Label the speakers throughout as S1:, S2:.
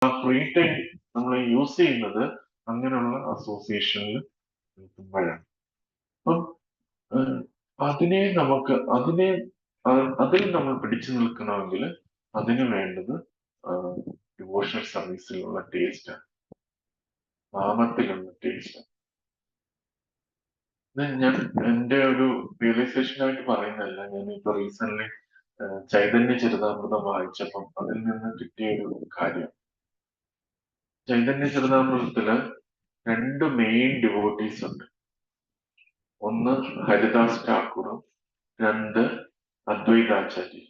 S1: ആ free time നമ്മൾ use ചെയ്യുന്നത് അങ്ങനെയുള്ള അസോസിയേഷനിൽ നിൽക്കുമ്പോഴാണ്. അപ്പം ഏഹ്, അതിനെ അതിൽ നമ്മൾ പിടിച്ചു നിൽക്കണമെങ്കിൽ അതിന് വേണ്ടത് ഡിവോഷണൽ സർവീസിലുള്ള ടേസ്റ്റാണ്, നാമത്തിലുള്ള ടേസ്റ്റ്. ഞാൻ എന്റെ ഒരു റിയലൈസേഷൻ ആയിട്ട് പറയുന്നതല്ല, ഞാൻ ഇപ്പൊ റീസെന്റ് ചൈതന്യ ചരിതാമൃതം വായിച്ചപ്പം അതിൽ നിന്ന് കിട്ടിയ ഒരു കാര്യം. ചൈതന്യ ചരിതാമൃതത്തില് രണ്ട് മെയിൻ ഡിവോട്ടീസ് ഉണ്ട്. ഒന്ന് ഹരിദാസ് ഠാക്കൂറും രണ്ട് അദ്വൈതാചാര്യ.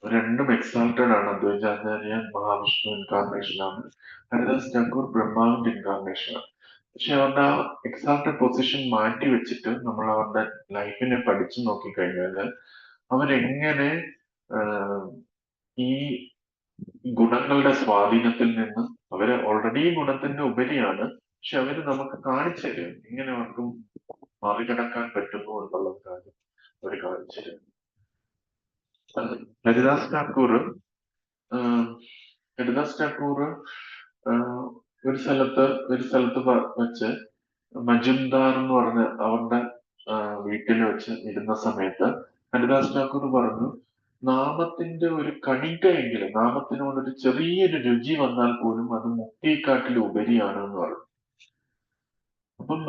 S1: രണ്ടും എക്സാൽട്ടഡ് ആണ്. അദ്വൈതാചാര്യ മഹാവിഷ്ണു ഇൻകാർണേഷൻ ആണ്, ഹരിദാസ് ഠാക്കൂർ ബ്രഹ്മാവിന്റെ ഇൻകാർണേഷൻ ആണ്. പക്ഷെ അവരുടെ ആ എക്സാൽട്ടഡ് പൊസിഷൻ മാറ്റി വെച്ചിട്ട് നമ്മൾ അവരുടെ ലൈഫിനെ പഠിച്ചു നോക്കിക്കഴിഞ്ഞാൽ അവരെങ്ങനെ ആഹ്, ഈ ഗുണങ്ങളുടെ സ്വാധീനത്തിൽ നിന്ന്, അവര് ഓൾറെഡി ഗുണത്തിന്റെ ഉപരിയാണ്, പക്ഷെ അവര് നമുക്ക് കാണിച്ചു തരും എങ്ങനെ അവർക്കും മറികടക്കാൻ പറ്റുന്നു എന്നുള്ള കാര്യം അവർ കാണിച്ചു തരും. ഹരിദാസ് ഠാക്കൂർ ആഹ്, ഹരിദാസ് ഠാക്കൂർ ആഹ്, ഒരു സ്ഥലത്ത് വെച്ച് മജുംദാർ എന്ന് പറഞ്ഞ അവരുടെ വീട്ടിൽ വെച്ച് ഇരുന്ന സമയത്ത് ഹരിദാസ് ഠാക്കൂർ പറഞ്ഞു, നാമത്തിന്റെ ഒരു കണികയെങ്കിലും, നാമത്തിനോടൊരു ചെറിയൊരു രുചി വന്നാൽ പോലും അത് മുക്തിയെക്കാട്ടിൽ ഉപരിയാണ് എന്ന് പറഞ്ഞു. അപ്പം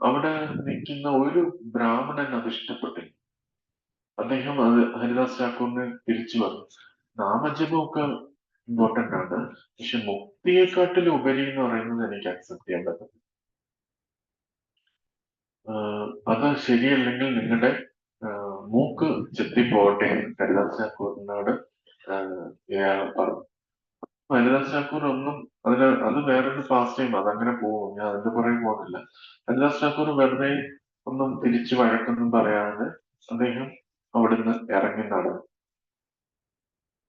S1: അവിടെ നിൽക്കുന്ന ഒരു ബ്രാഹ്മണൻ അത് ഇഷ്ടപ്പെട്ടില്ല. അദ്ദേഹം അത് ഹരിദാസ് ഠാക്കൂറിന് തിരിച്ചു പറഞ്ഞു, നാമജപമൊക്കെ ഇമ്പോർട്ടന്റ് ആണ്, പക്ഷെ മുക്തിയെക്കാട്ടിൽ ഉപരി എന്ന് പറയുന്നത് എനിക്ക് അക്സെപ്റ്റ് ചെയ്യാൻ പറ്റും. അത് ശരിയല്ലെങ്കിൽ നിങ്ങളുടെ മൂക്ക് ചെത്തിപ്പോകട്ടെ എന്ന് ഹരിദാസ് ഠാക്കൂറിനോട് ഇയാൾ പറഞ്ഞു. ഹരിദാസ് ഠാക്കൂർ ഒന്നും അത് വേറൊരു പാസ് ടൈം, അതങ്ങനെ പോകും, ഞാൻ അതിന്റെ പുറകെ പോകുന്നില്ല. ഹരിദാസ് ഠാക്കൂർ വെറുതെ ഒന്നും തിരിച്ചു വഴക്കൊന്നും പറയാതെ അദ്ദേഹം അവിടുന്ന് ഇറങ്ങി നടന്നു.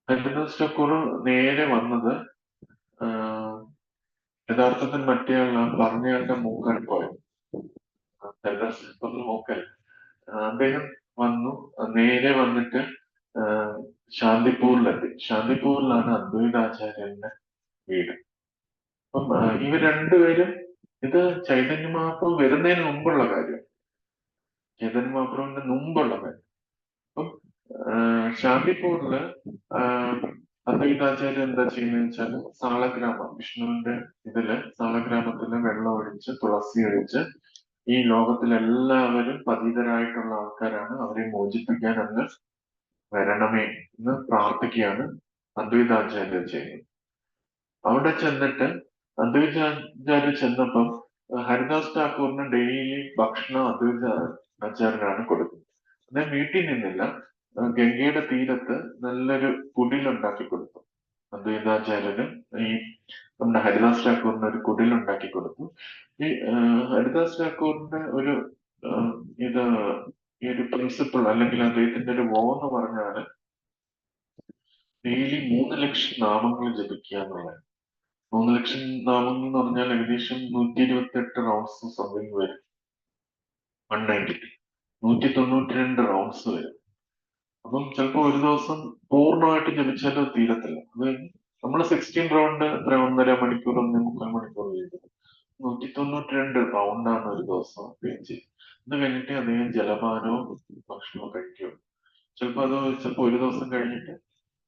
S1: ഹരിദാസ് ഠാക്കൂർ നേരെ വന്നത് ആഹ്, യഥാർത്ഥത്തിൽ മറ്റേയാൾ പറഞ്ഞയാളുടെ മൂക്കാണ് പോയത്. ഹരിദാസ് ഠാക്കൂറിന്റെ മൂക്കല്ല. അദ്ദേഹം വന്നു, നേരെ വന്നിട്ട് ശാന്തിപൂരിലെത്തി. ശാന്തിപൂരിലാണ് അദ്വൈതാചാര്യന്റെ വീട്. അപ്പം ഇവർ രണ്ടുപേരും, ഇത് ചൈതന്യ മഹാപ്രഭു വരുന്നതിന് മുമ്പുള്ള കാര്യം, ചൈതന്യ മഹാപ്രഭുവിന്റെ മുമ്പുള്ള കാര്യം. അപ്പം ശാന്തിപൂരില് അദ്വൈതാചാര്യ എന്താ ചെയ്യുന്നത് വെച്ചാൽ, സാളഗ്രാമം വിഷ്ണുവിന്റെ ഇതില് സാളഗ്രാമത്തില് വെള്ളം ഒഴിച്ച് തുളസി ഒഴിച്ച് ഈ ലോകത്തിലെല്ലാവരും പതിതരായിട്ടുള്ള ആൾക്കാരാണ്, അവരെ മോചിപ്പിക്കാൻ അങ്ങ് വരണമേ എന്ന് പ്രാർത്ഥിക്കുകയാണ് അദ്വൈതാചാര്യർ ചെയ്യുന്നത്. അവിടെ ചെന്നിട്ട് അദ്വൈതാചാര്യ ചെന്നപ്പം ഹരിദാസ് ഠാക്കൂറിന് ഡെയിലി ഭക്ഷണം അദ്വൈതാചാര്യനാണ് കൊടുക്കുന്നത്. അദ്ദേഹം വീട്ടിൽ നിന്നില്ല, ഗംഗയുടെ തീരത്ത് നല്ലൊരു കുടിലുണ്ടാക്കി കൊടുത്തു അദ്വൈതാചാര്യന്. ഈ നമ്മുടെ ഹരിദാസ് ഠാക്കൂറിന് ഒരു കുടിലുണ്ടാക്കി കൊടുത്തു. ഈ ഹരിദാസ് ഠാക്കൂറിന്റെ ഒരു ഇത് ഈ ഒരു പ്രിൻസിപ്പിൾ അല്ലെങ്കിൽ അദ്ദേഹത്തിന്റെ ഒരു എന്ന് പറഞ്ഞാൽ ഡെയിലി 3 ലക്ഷം നാമങ്ങൾ ജപിക്കുക എന്നുള്ളത്. 3 ലക്ഷം നാമങ്ങൾ എന്ന് പറഞ്ഞാൽ ഏകദേശം 128 റൗണ്ട്സ് സംതിങ് വരും. 192 192 റൗണ്ട്സ് വരും. അപ്പം ചിലപ്പോൾ ഒരു ദിവസം പൂർണ്ണമായിട്ട് ജപിച്ചാലും തീരത്തില്ല. അത് നമ്മൾ 16 റൗണ്ട് 1.5 മണിക്കൂർ 1.25 മണിക്കൂർ ചെയ്തു. 192 റൗണ്ടാണ് ഒരു ദിവസം ചെയ്യുന്നത്. ഇത് കഴിഞ്ഞിട്ട് അദ്ദേഹം ജലപാനവും ഭക്ഷണവും കഴിക്കും. ചിലപ്പോൾ ഒരു ദിവസം കഴിഞ്ഞിട്ട്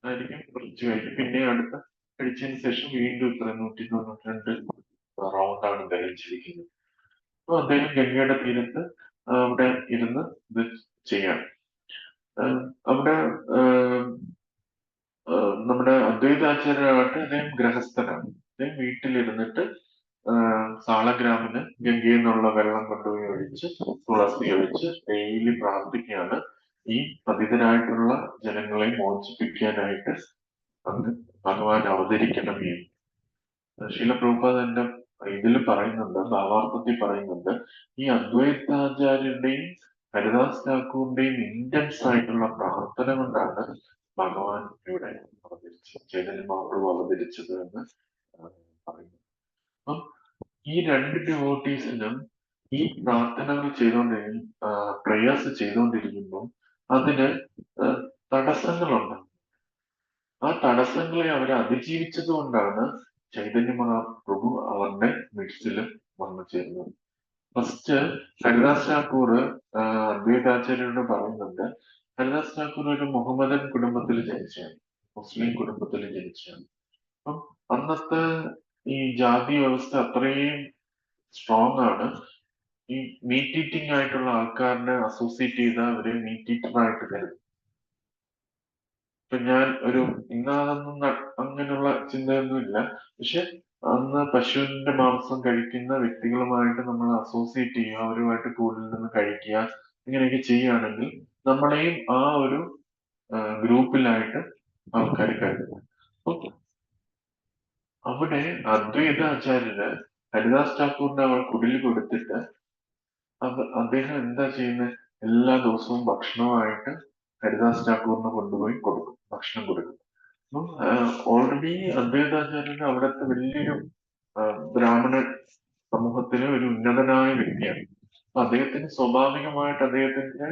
S1: ആയിരിക്കും കുറച്ച് കഴിഞ്ഞ് പിന്നെ അടുത്ത കഴിച്ചതിന് ശേഷം വീണ്ടും ഇത്ര 192 റൗണ്ടാണ് ദഹിച്ചിരിക്കുന്നത്. അപ്പൊ അദ്ദേഹം ഗംഗയുടെ തീരത്ത് അവിടെ ഇരുന്ന് ഇത് ചെയ്യാം. അവിടെ നമ്മുടെ അദ്വൈതാചാര്യരാകട്ടെ അദ്ദേഹം ഗൃഹസ്ഥനാണ്. അദ്ദേഹം വീട്ടിലിരുന്നിട്ട് സാളഗ്രാമിന് ഗംഗയിൽ നിന്നുള്ള വെള്ളം കൊണ്ടുപോയി ഒഴിച്ച് തുളസി ഒഴിച്ച് ഡെയിലി പ്രാർത്ഥിക്കുകയാണ് ഈ പതിതരായിട്ടുള്ള ജനങ്ങളെ മോചിപ്പിക്കാനായിട്ട് അന്ന് ഭഗവാൻ അവതരിക്കണമേ. ശീല പ്രഭുപാദ് എന്റെ ഇതിൽ പറയുന്നുണ്ട്, ഭാവാർത്ഥത്തിൽ പറയുന്നുണ്ട്, ഈ അദ്വൈതാചാര്യരുടെയും ഹരിദാസ് ഠാക്കൂറിന്റെയും ഇന്റൻസ് ആയിട്ടുള്ള പ്രാർത്ഥന കൊണ്ടാണ് ഭഗവാൻ ഇവിടെ അവതരിച്ചത്, ചൈതന്യ മഹാപ്രഭു അവതരിച്ചത് എന്ന് പറയുന്നു. അപ്പം ഈ രണ്ട് ഡിവോട്ടീസിനും ഈ പ്രാർത്ഥനകൾ പ്രേയേഴ്സ് ചെയ്തുകൊണ്ടിരിക്കുമ്പോൾ അതിന് തടസ്സങ്ങളുണ്ട്. ആ തടസ്സങ്ങളെ അവർ അതിജീവിച്ചത് കൊണ്ടാണ് ചൈതന്യ മഹാപ്രഭു അവരുടെ മിഡ്സിൽ വന്നു ചേരുന്നത്. ഫസ്റ്റ് ഹരിദാസ് ഠാക്കൂർ അദ്വൈതാചാര്യോട് പറയുന്നുണ്ട്, ഹരിദാസ് ഠാക്കൂർ ഒരു മുഹമ്മദൻ കുടുംബത്തിൽ ജനിച്ചതാണ്, മുസ്ലിം കുടുംബത്തിൽ ജനിച്ചതാണ്. അപ്പം അന്നത്തെ ഈ ജാതി വ്യവസ്ഥ അത്രയും സ്ട്രോങ് ആണ്. ഈ മീറ്റ് ഈറ്റിംഗ് ആയിട്ടുള്ള ആൾക്കാരനെ അസോസിയേറ്റ് ചെയ്ത അവരെ മീറ്റ് ഈറ്ററായിട്ട് കരുതും. ഇപ്പൊ ഞാൻ ഒരു ഇന്നാളൊന്നും അങ്ങനെയുള്ള ചിന്തയൊന്നുമില്ല, പക്ഷെ അന്ന് പശുവിന്റെ മാംസം കഴിക്കുന്ന വ്യക്തികളുമായിട്ട് നമ്മൾ അസോസിയേറ്റ് ചെയ്യുക, അവരുമായിട്ട് കൂടുതൽ നിന്ന് കഴിക്കുക, ഇങ്ങനെയൊക്കെ ചെയ്യുകയാണെങ്കിൽ നമ്മളെയും ആ ഒരു ഗ്രൂപ്പിലായിട്ട് ആൾക്കാർ കരുതും. അപ്പൊ അവിടെ അദ്വൈത ആചാര്യര് ഹരിദാസ് ഠാക്കൂറിന്റെ അവർ കുടിൽ കൊടുത്തിട്ട് അദ്ദേഹം എന്താ ചെയ്യുന്നത്, എല്ലാ ദിവസവും ഭക്ഷണമായിട്ട് ഹരിദാസ് ഠാക്കൂറിന് കൊണ്ടുപോയി കൊടുക്കും, ഭക്ഷണം കൊടുക്കും. അപ്പം ഓൾറെഡി അദ്വൈതാചാര്യന് അവിടുത്തെ വലിയൊരു ബ്രാഹ്മണ സമൂഹത്തിലെ ഒരു ഉന്നതനായ വ്യക്തിയാണ്. അപ്പൊ അദ്ദേഹത്തിന് സ്വാഭാവികമായിട്ട് അദ്ദേഹത്തിന്റെ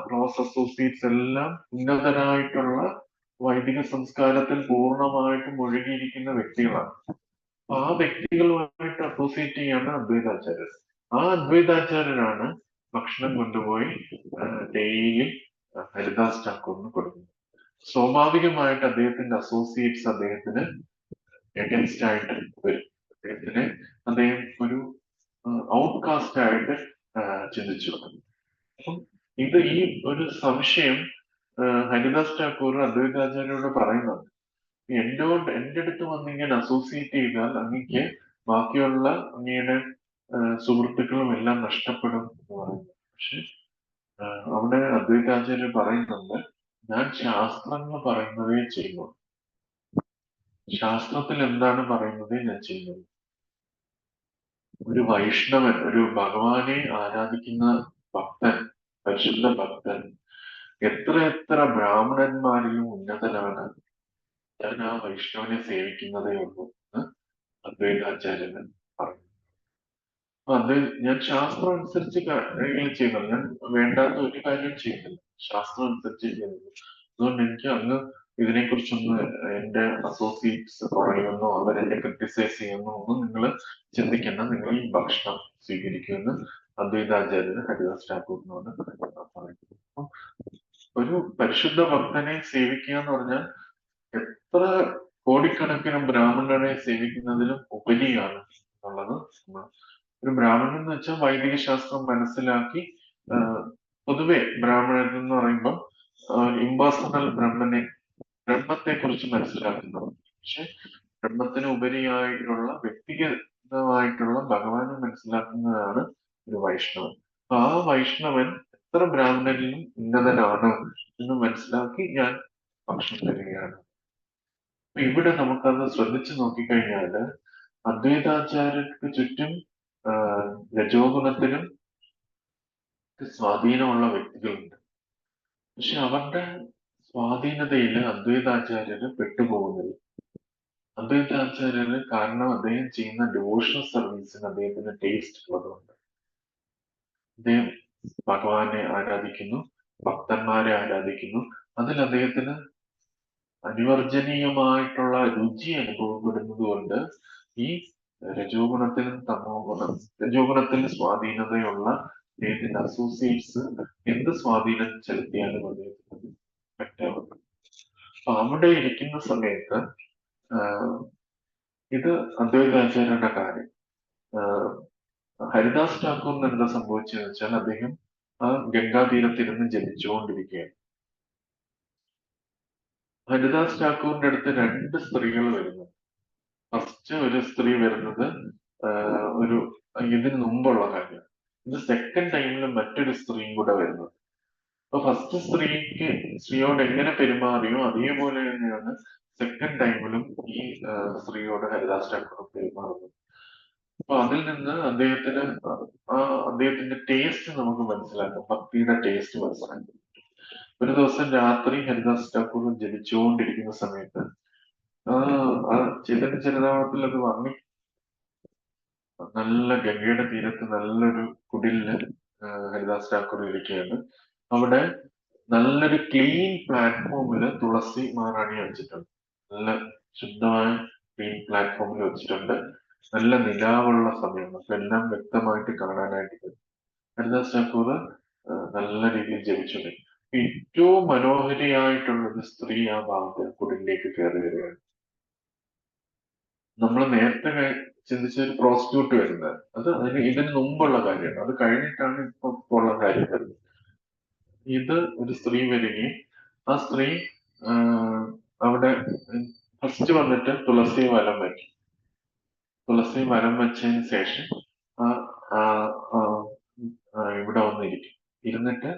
S1: ക്ലോസ് അസോസിയേറ്റ്സ് എല്ലാം ഉന്നതരായിട്ടുള്ള വൈദിക സംസ്കാരത്തിൽ പൂർണ്ണമായിട്ടും മുഴുകിയിരിക്കുന്ന വ്യക്തികളാണ്. ആ വ്യക്തികളുമായിട്ട് അസോസിയേറ്റ് ചെയ്യാണ് അദ്വൈതാചാര്യർ. ആ അദ്വൈതാചാര്യരാണ് ഭക്ഷണം കൊണ്ടുപോയി ഡെയിലി ഹരിദാസ് ഠാക്കൂറിന് കൊടുക്കുന്നത്. സ്വാഭാവികമായിട്ട് അദ്ദേഹത്തിന്റെ അസോസിയേറ്റ്സ് അദ്ദേഹത്തിന് എഗൻസ്റ്റ് ആയിട്ട് വരും. അദ്ദേഹം ഒരു ഔട്ട്കാസ്റ്റ് ആയിട്ട് ചിന്തിച്ചു. അപ്പം ഇത് ഈ ഒരു സംശയം ഹരിദാസ് ഠാക്കൂർ അദ്വൈതാചാര്യോട് പറയുന്നുണ്ട്. എന്റെ അടുത്ത് വന്ന് ഇങ്ങനെ അസോസിയേറ്റ് ചെയ്താൽ അങ്ങക്ക് ബാക്കിയുള്ള അങ്ങയുടെ സുഹൃത്തുക്കളും എല്ലാം നഷ്ടപ്പെടും എന്ന് പറയുന്നു. പക്ഷെ അവിടെ അദ്വൈതാചാര്യർ പറയുന്നുണ്ട്, ഞാൻ ശാസ്ത്രങ്ങൾ പറയുന്നതേ ചെയ്യുന്നു, ശാസ്ത്രത്തിൽ എന്താണ് പറയുന്നത് ഞാൻ ചെയ്യുന്നത്. ഒരു വൈഷ്ണവൻ, ഒരു ഭഗവാനെ ആരാധിക്കുന്ന ഭക്തൻ, പരിശുദ്ധ ഭക്തൻ എത്ര ബ്രാഹ്മണന്മാരിലും ഉന്നതനാണ്. ഞാൻ ആ വൈഷ്ണവനെ സേവിക്കുന്നതേ ഉള്ളൂ എന്ന് അദ്വൈതാചാര്യൻ പറഞ്ഞു. അത് ഞാൻ ശാസ്ത്രം അനുസരിച്ച് ചെയ്യുന്നത്, ഞാൻ വേണ്ടാത്ത ഒരു കാര്യം ചെയ്യുന്നില്ല, ശാസ്ത്രം അനുസരിച്ച് ചെയ്യുന്നത്. അതുകൊണ്ട് എനിക്ക് അങ്ങ് ഇതിനെക്കുറിച്ചൊന്ന് എന്റെ അസോസിയേറ്റ്സ് പറയുമെന്നോ അവരെന്നെ ക്രിട്ടിസൈസ് ചെയ്യുന്നോ ഒന്നും നിങ്ങൾ ചിന്തിക്കേണ്ട, നിങ്ങൾ ഈ ഭക്ഷണം സ്വീകരിക്കുമെന്ന് അദ്വൈതാചാര്യന് ഹരിദാസ് ഠാക്കൂറിനോട് പറയുന്നു. ഒരു പരിശുദ്ധ ഭക്തനെ സേവിക്കുക എന്ന് പറഞ്ഞാൽ എത്ര കോടിക്കണക്കിന് ബ്രാഹ്മണരെ സേവിക്കുന്നതിലും ഉപരിയാണ് എന്നുള്ളത്. ഒരു ബ്രാഹ്മണൻ എന്ന് വെച്ചാൽ വൈദിക ശാസ്ത്രം മനസ്സിലാക്കി, പൊതുവെ ബ്രാഹ്മണൻ എന്ന് പറയുമ്പോൾ ഇംപേഴ്സണൽ ബ്രഹ്മത്തെ കുറിച്ച് മനസ്സിലാക്കുന്നു. പക്ഷെ ബ്രഹ്മത്തിന് ഉപരിയായിട്ടുള്ള വ്യക്തിഗതമായിട്ടുള്ള ഭഗവാനെ മനസ്സിലാക്കുന്നതാണ് ഒരു വൈഷ്ണവൻ. അപ്പൊ ആ വൈഷ്ണവൻ എത്ര ബ്രാഹ്മണരിലും ഉന്നതനാണ് എന്ന് മനസ്സിലാക്കി ഞാൻ ഭക്ഷണം തരികയാണ്. ഇവിടെ നമുക്കത് ശ്രദ്ധിച്ചു നോക്കിക്കഴിഞ്ഞാല് അദ്വൈതാചാര്യർക്ക് ചുറ്റും രജോ ഗുണത്തിനും സ്വാധീനമുള്ള വ്യക്തികളുണ്ട്. പക്ഷെ അവരുടെ സ്വാധീനതയിൽ അദ്വൈതാചാര്യര് പെട്ടുപോകുന്നില്ല. അദ്വൈതാചാര്യര് കാരണം അദ്ദേഹം ചെയ്യുന്ന ഡിവോഷണൽ സർവീസിന് അദ്ദേഹത്തിന് ടേസ്റ്റ് ഉള്ളതുകൊണ്ട് അദ്ദേഹം ഭഗവാനെ ആരാധിക്കുന്നു, ഭക്തന്മാരെ ആരാധിക്കുന്നു. അതിൽ അദ്ദേഹത്തിന് അനുവർജനീയമായിട്ടുള്ള രുചി അനുഭവപ്പെടുന്നത് കൊണ്ട് ഈ രജോഗുണത്തിലും രജോഗുണത്തിന് സ്വാധീനതയുള്ള അദ്ദേഹത്തിന്റെ അസോസിയേറ്റ്സ് എന്ത് സ്വാധീനം ചെലുത്തിയാലും അദ്ദേഹത്തിന് പറ്റാവുന്നു. അപ്പൊ അവിടെ ഇരിക്കുന്ന സമയത്ത് ഇത് അദ്വൈതാചാര്യരുടെ കാര്യം. ഹരിദാസ് ഠാക്കൂറിന് എന്താ സംഭവിച്ചതെന്ന് വെച്ചാൽ അദ്ദേഹം ആ ഗംഗാതീരത്തിരുന്ന് ജപിച്ചുകൊണ്ടിരിക്കുകയാണ്. ഹരിദാസ് ഠാക്കൂറിന്റെ അടുത്ത് രണ്ട് സ്ത്രീകൾ വരുന്നു. ഫസ്റ്റ് ഒരു സ്ത്രീ വരുന്നത് ഒരു ഇതിന് മുമ്പുള്ള കാര്യം. ഇത് സെക്കൻഡ് ടൈമിൽ മറ്റൊരു സ്ത്രീയും കൂടെ വരുന്നത്. അപ്പൊ ഫസ്റ്റ് സ്ത്രീയോട് എങ്ങനെ പെരുമാറിയോ അതേപോലെ തന്നെയാണ് സെക്കൻഡ് ടൈമിലും ഈ സ്ത്രീയോട് ഹരിദാസ് ഠാക്കൂർ പെരുമാറുന്നത്. അപ്പൊ അതിൽ നിന്ന് അദ്ദേഹത്തിന്റെ ടേസ്റ്റ് നമുക്ക് മനസ്സിലാക്കാം, ഭക്തിയുടെ ടേസ്റ്റ് മനസ്സിലാക്കാം. ഒരു ദിവസം രാത്രി ഹരിദാസ് ഠാക്കൂർ ജപിച്ചുകൊണ്ടിരിക്കുന്ന സമയത്ത് ചൈതന്യ ചരിതാമൃതത്തിൽ അത് നല്ല ഗംഗയുടെ തീരത്ത് നല്ലൊരു കുടിലില് ഹരിദാസ് ഠാക്കൂർ ഇരിക്കുകയാണ്. അവിടെ നല്ലൊരു ക്ലീൻ പ്ലാറ്റ്ഫോമില് തുളസി മഹാറാണി വെച്ചിട്ടുണ്ട്. നല്ല ശുദ്ധമായ സ്ക്രീൻ പ്ലാറ്റ്ഫോമിൽ വെച്ചിട്ടുണ്ട്. നല്ല നിലാവുള്ള സമയം, അപ്പൊ എല്ലാം വ്യക്തമായിട്ട് കാണാനായിട്ട് പറ്റും. ഹരിദാസ് ടാക്കൂർ നല്ല രീതിയിൽ ജപിച്ചു. ഏറ്റവും മനോഹരിയായിട്ടുള്ള ഒരു സ്ത്രീ ആ ഭാഗത്ത് കുടിലേക്ക് കയറി വരികയാണ്. നമ്മൾ നേരത്തെ ചിന്തിച്ച ഒരു പ്രോസ്റ്റിറ്റ്യൂട്ട് വരുന്നത്, ഇതിന് മുമ്പുള്ള കാര്യമാണ്. അത് കഴിഞ്ഞിട്ടാണ് ഇപ്പൊ ഉള്ള കാര്യം വരുന്നത്. ഇത് ഒരു സ്ത്രീ വരികയും ആ സ്ത്രീ അവിടെ ഫസ്റ്റ് വന്നിട്ട് തുളസി വലം വയ്ക്കും. തുളസി വലം വെച്ചതിന് ശേഷം ആ ആ, ആ, ഇവിടെ വന്നിരിക്കും. ഇരുന്നിട്ട്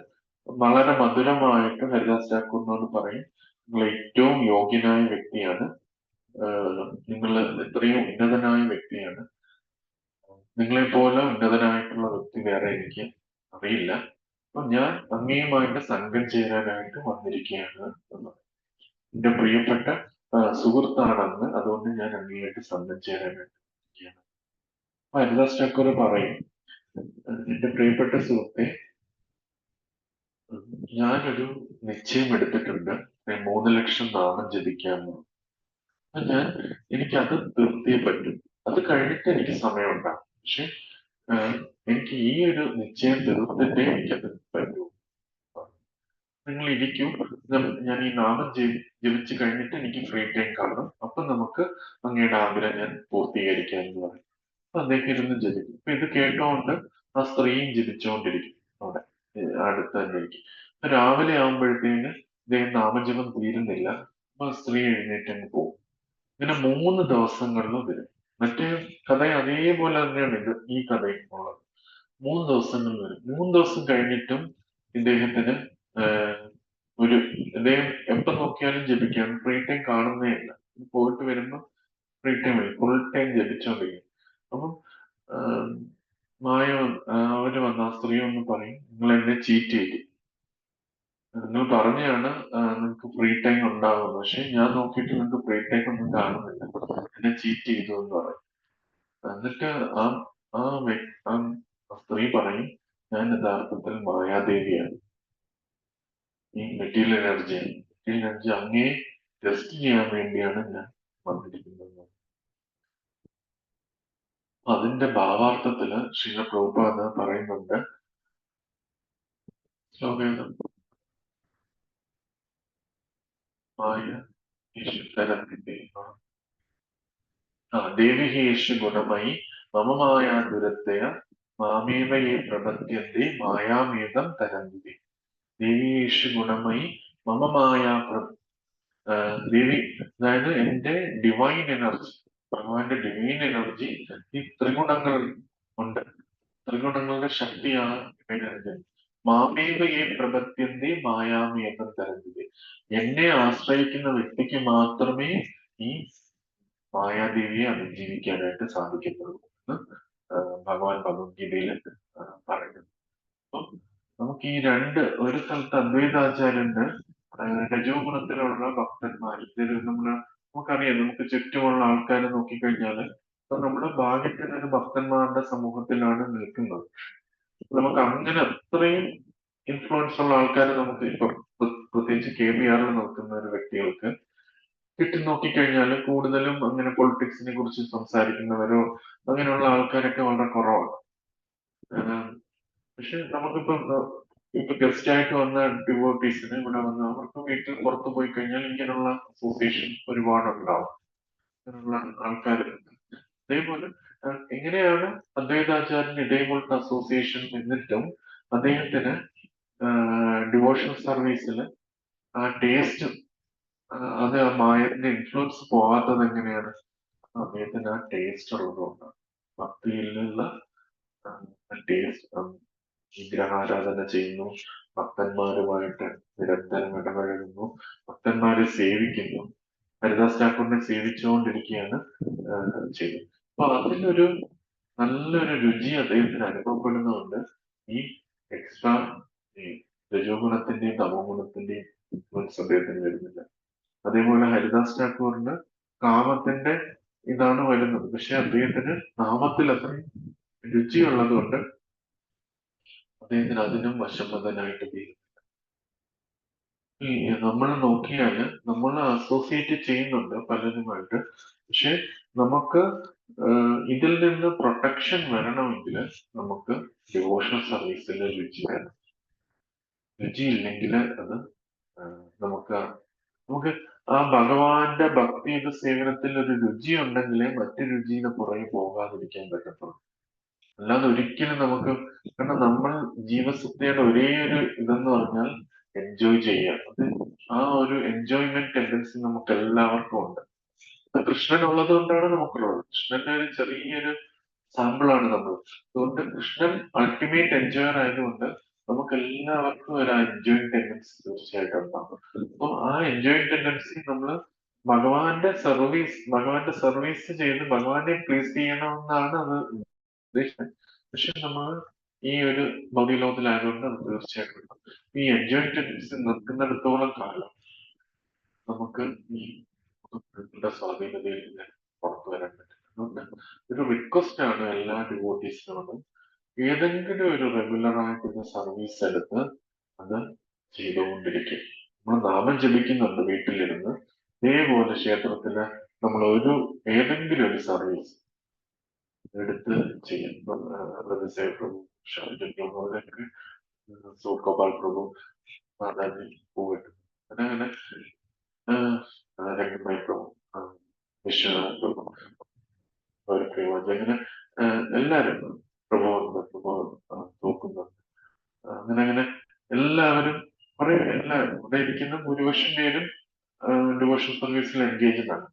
S1: വളരെ മധുരമായിട്ട് ഹരിദാസ് ഠാക്കൂറിനോട് പറയും, നിങ്ങൾ ഏറ്റവും യോഗ്യനായ വ്യക്തിയാണ്, നിങ്ങൾ എത്രയും ഉന്നതനായ വ്യക്തിയാണ്, നിങ്ങളെ പോലെ ഉന്നതനായിട്ടുള്ള വ്യക്തി വേറെ എനിക്ക് അറിയില്ല. അപ്പൊ ഞാൻ അങ്ങയുമായിട്ട് സംഘം ചേരാനായിട്ട് വന്നിരിക്കുകയാണ് എന്ന്. എന്റെ പ്രിയപ്പെട്ട സുഹൃത്താണെന്ന്, അതുകൊണ്ട് ഞാൻ അങ്ങേയായിട്ട് സംഘം ചേരാനായിട്ട് ഇരിക്കുകയാണ്. അപ്പൊ ഹരിദാസ് ഠാക്കൂർ പറയും, എന്റെ പ്രിയപ്പെട്ട സുഹൃത്തെ, ഞാനൊരു നിശ്ചയം എടുത്തിട്ടുണ്ട്, 3 ലക്ഷം നാമം ജപിക്കാമെന്ന്. അപ്പൊ എനിക്കത് തീർത്തേ പറ്റും. അത് കഴിഞ്ഞിട്ട് എനിക്ക് സമയമുണ്ടാകും. പക്ഷെ എനിക്ക് ഈ ഒരു നിശ്ചയം തീർത്തിട്ടേ എനിക്കത് പറ്റൂ. നിങ്ങൾ ഇരിക്കും, ഞാൻ ഈ നാമം ജപിച്ചു കഴിഞ്ഞിട്ട് എനിക്ക് ഫ്രീ ടൈം കാണും, അപ്പൊ നമുക്ക് അങ്ങയുടെ ആഗ്രഹം ഞാൻ പൂർത്തീകരിക്കാം എന്ന് പറയും. അപ്പൊ അദ്ദേഹം ഇരുന്ന് ജപിക്കും. അപ്പൊ ഇത് കേട്ടോണ്ട് ആ സ്ത്രീയും ജപിച്ചുകൊണ്ടിരിക്കും അവിടെ, അടുത്ത് തന്നെ ഇരിക്കും. അപ്പൊ രാവിലെ ആകുമ്പോഴത്തേന് ഇദ്ദേഹം നാമജപം തീരുന്നില്ല. അപ്പൊ ആ സ്ത്രീ എഴുന്നേറ്റ് പോകും. ഇങ്ങനെ 3 ദിവസങ്ങളിൽ വരും. മറ്റേ കഥ അതേപോലെ തന്നെയാണ് ഈ കഥയും ഉള്ളത്. 3 ദിവസങ്ങളിൽ വരും. 3 ദിവസം കഴിഞ്ഞിട്ടും ഇദ്ദേഹത്തിന് ഒരു ഇദ്ദേഹം എപ്പോ നോക്കിയാലും ജപിക്കുകയാണ്. ഫ്രീ ടൈം കാണുന്നേ ഇല്ല. പോയിട്ട് വരുമ്പോൾ ഫ്രീ ടൈം ഫുൾ ടൈം ജപിച്ചുകൊണ്ടിരിക്കും. അപ്പം മായ അവര് വന്ന ആ സ്ത്രീ ഒന്ന് പറയും, നിങ്ങൾ എന്നെ ചീറ്റ് ചെയ്തു, നിങ്ങൾ പറഞ്ഞാണ് നിങ്ങൾക്ക് ഫ്രീ ടൈം ഉണ്ടാകുന്നത്, പക്ഷെ ഞാൻ നോക്കിയിട്ട് നിങ്ങൾക്ക് ഫ്രീ ടൈം ഒന്നും കാണുന്നില്ല, എന്നെ ചീറ്റ് ചെയ്തു എന്ന് പറയും. എന്നിട്ട് ആ ആ ആ സ്ത്രീ പറയും, ഞാൻ യഥാർത്ഥത്തിൽ മായാദേവിയാണ്, ഈ മെറ്റീരിയൽ എനർജിയാണ്. മെറ്റീരിയൽ എനർജി അങ്ങേ ടെസ്റ്റ് ചെയ്യാൻ വേണ്ടിയാണ് ഞാൻ വന്നിരിക്കുന്നത്. അതിന്റെ ഭാവാർത്ഥത്തില് ശ്രീല പ്രഭുപാദ പറയുന്നുണ്ട്, ശ്ലോകം മായ ഈശ്വരത്തിന്റെ ദേവിഹേഷു ഗുണമയി മമ മായാ ദുരത്തയ മാമേവ യേ പ്രപദ്യന്തെ മായാമേതം തരന്തി. ദേവീഷു ഗുണമയി മമ മായാ ദേവി, അതായത് എന്റെ ഡിവൈൻ എനർജി, ഭഗവാന്റെ ഡിവൈൻ എനർജി ഈ ത്രിഗുണങ്ങളിൽ ഉണ്ട്. ത്രിഗുണങ്ങളുടെ ശക്തിയാണ് ഡിവൈൻ എനർജി. മാമേവയെ പ്രപദ്യന്തി മായാമേതം തരന്തി. എന്നെ ആശ്രയിക്കുന്ന വ്യക്തിക്ക് മാത്രമേ ഈ മായാദേവിയെ അതിജീവിക്കാനായിട്ട് സാധിക്കത്തുള്ളൂ എന്ന് ഭഗവാൻ ഭഗവത്ഗീതയിൽ പറയുന്നു. അപ്പം നമുക്ക് ഈ ഒരു സ്ഥലത്ത് അദ്വൈതാചാര്യന്റെ രജോ ഗുണത്തിലുള്ള ഭക്തന്മാർ, നമുക്കറിയാം, നമുക്ക് ചുറ്റുമുള്ള ആൾക്കാരെ നോക്കിക്കഴിഞ്ഞാൽ ഇപ്പൊ നമ്മുടെ ഭാഗ്യത്തിന് ഒരു ഭക്തന്മാരുടെ സമൂഹത്തിലാണ് നിൽക്കുന്നത്. നമുക്ക് അങ്ങനെ അത്രയും ഇൻഫ്ലുവൻസ് ഉള്ള ആൾക്കാരെ നമുക്ക് ഇപ്പൊ പ്രത്യേകിച്ച് KBR നോക്കുന്ന ഒരു വ്യക്തികൾക്ക് നോക്കിക്കഴിഞ്ഞാൽ കൂടുതലും അങ്ങനെ പൊളിറ്റിക്സിനെ കുറിച്ച് സംസാരിക്കുന്നവരോ അങ്ങനെയുള്ള ആൾക്കാരൊക്കെ വളരെ കുറവാണ്. പക്ഷെ ഇപ്പൊ ഗസ്റ്റ് ആയിട്ട് വന്ന ഡിവോട്ടീസിന് ഇവിടെ വന്ന് അവർക്ക് വീട്ടിൽ പുറത്തു പോയി കഴിഞ്ഞാൽ ഇങ്ങനെയുള്ള അസോസിയേഷൻ ഒരുപാടുണ്ടാവും, അങ്ങനെയുള്ള ആൾക്കാർ. അതേപോലെ എങ്ങനെയാണ് അദ്വൈതാചാര്യന് ഇതേപോലത്തെ അസോസിയേഷൻ എന്നിട്ടും അദ്ദേഹത്തിന് ഡിവോഷണൽ സർവീസിൽ ആ ടേസ്റ്റ്, അത് മായത്തിന്റെ ഇൻഫ്ലുവൻസ് പോകാത്തത് എങ്ങനെയാണ്? അദ്ദേഹത്തിന് ആ ടേസ്റ്റ് ഉള്ളതുകൊണ്ടാണ്. ഭക്തിയിലുള്ള ടേസ്റ്റ്. വിഗ്രഹാരാധന ചെയ്യുന്നു, ഭക്തന്മാരുമായിട്ട് നിരന്തരം ഇടപഴകുന്നു, ഭക്തന്മാരെ സേവിക്കുന്നു. ഹരിദാസ് ഠാക്കൂറിനെ സേവിച്ചുകൊണ്ടിരിക്കുകയാണ് ചെയ്തത്. അപ്പൊ അതിനൊരു നല്ലൊരു രുചി അദ്ദേഹത്തിന് അനുഭവപ്പെടുന്നതുകൊണ്ട് ഈ എക്സ്ട്രാ ഈ രജോ ഗുണത്തിന്റെയും തമോ ഗുണത്തിന്റെയും ഇൻഫ്ലുവൻസ് അദ്ദേഹത്തിന് വരുന്നില്ല. അതേപോലെ ഹരിദാസ് ഠാക്കൂറിന് കാമത്തിന്റെ ഇതാണ് വരുന്നത്, പക്ഷെ അദ്ദേഹത്തിന് നാമത്തിൽ അത്രയും രുചിയുള്ളത് കൊണ്ട് അദ്ദേഹത്തിന് അതിനും വശംവദനായിട്ട് തീരും. ഈ നമ്മൾ നോക്കിയാല് നമ്മൾ അസോസിയേറ്റ് ചെയ്യുന്നുണ്ട് പലരുമായിട്ട്. പക്ഷെ നമുക്ക് ഇതിൽ നിന്ന് പ്രൊട്ടക്ഷൻ വരണമെങ്കിൽ നമുക്ക് ഡിവോഷണൽ സർവീസിൽ രുചി വേണം. രുചിയില്ലെങ്കിൽ അത് നമുക്ക് നമുക്ക് ആ ഭഗവാന്റെ ഭക്തിയുടെ സേവനത്തിൽ ഒരു രുചി ഉണ്ടെങ്കിലേ മറ്റു രുചിയുടെ പുറകെ പോകാതിരിക്കാൻ പറ്റത്തുള്ളൂ. അല്ലാതെ ഒരിക്കലും നമുക്ക്, കാരണം നമ്മൾ ജീവസത്തയുടെ ഒരേ ഒരു ഇതെന്ന് പറഞ്ഞാൽ എൻജോയ് ചെയ്യുക. അത് ആ ഒരു എൻജോയ്മെന്റ് ടെൻഡൻസി നമുക്ക് എല്ലാവർക്കും ഉണ്ട്. അത് കൃഷ്ണൻ ഉള്ളത് കൊണ്ടാണ് നമുക്കുള്ളത്. കൃഷ്ണന്റെ ഒരു ചെറിയൊരു സാമ്പിൾ ആണ് നമ്മൾ. അതുകൊണ്ട് കൃഷ്ണൻ അൾട്ടിമേറ്റ് എൻജോയർ ആയതുകൊണ്ട് നമുക്ക് എല്ലാവർക്കും ഒരു എൻജോയിങ് ടെൻഡൻസി തീർച്ചയായിട്ടും ഉണ്ടാകും. അപ്പൊ ആ എൻജോയിങ് ടെൻഡൻസി നമ്മൾ ഭഗവാന്റെ സർവീസ് ചെയ്ത് ഭഗവാനെ പ്ലീസ് ചെയ്യണമെന്നാണ് അത് ഉദ്ദേശിച്ചത്. പക്ഷെ നമ്മൾ ഈ ഒരു ഭൗതിക ലോകത്തിലായതുകൊണ്ട് അത് തീർച്ചയായിട്ടും ഉണ്ടാകും. ഈ എൻജോയിങ് ടെൻഡൻസി നിൽക്കുന്നിടത്തോളം കാലം നമുക്ക് ഈ സ്വാധീനതയിൽ നിന്ന് പുറത്തു വരാൻ പറ്റും. അതുകൊണ്ട് ഒരു റിക്വസ്റ്റ് ആണ് എല്ലാ ഡിവോട്ടീസിനോടും, ഏതെങ്കിലും ഒരു റെഗുലർ ആയിട്ടുള്ള സർവീസ് എടുത്ത് അത് ചെയ്തുകൊണ്ടിരിക്കും. നമ്മൾ നാമം ജപിക്കുന്നുണ്ട് വീട്ടിലിരുന്ന്, ഇതേപോലെ ക്ഷേത്രത്തില് നമ്മൾ ഏതെങ്കിലും ഒരു സർവീസ് എടുത്ത് ചെയ്യും. സേവ് പ്രഭു, ഷാജൻ പ്രഭു, അവരൊക്കെ ഗോപാൽ പ്രഭു, മാതാജി പൂവിട്ടു, അങ്ങനെ രംഗമായി പ്രഭു, വിശ്വനാഥ് പ്രഭു, അങ്ങനെ എല്ലാരും പ്രഭു തോക്കുന്നുണ്ട്. അങ്ങനെ എല്ലാവരും എല്ലാവരും ഇവിടെ ഇരിക്കുന്ന ഭൂരിപക്ഷം പേരും ഡിവോഷൻ സർവീസിൽ എൻഗേജ്ഡ് ആണ്.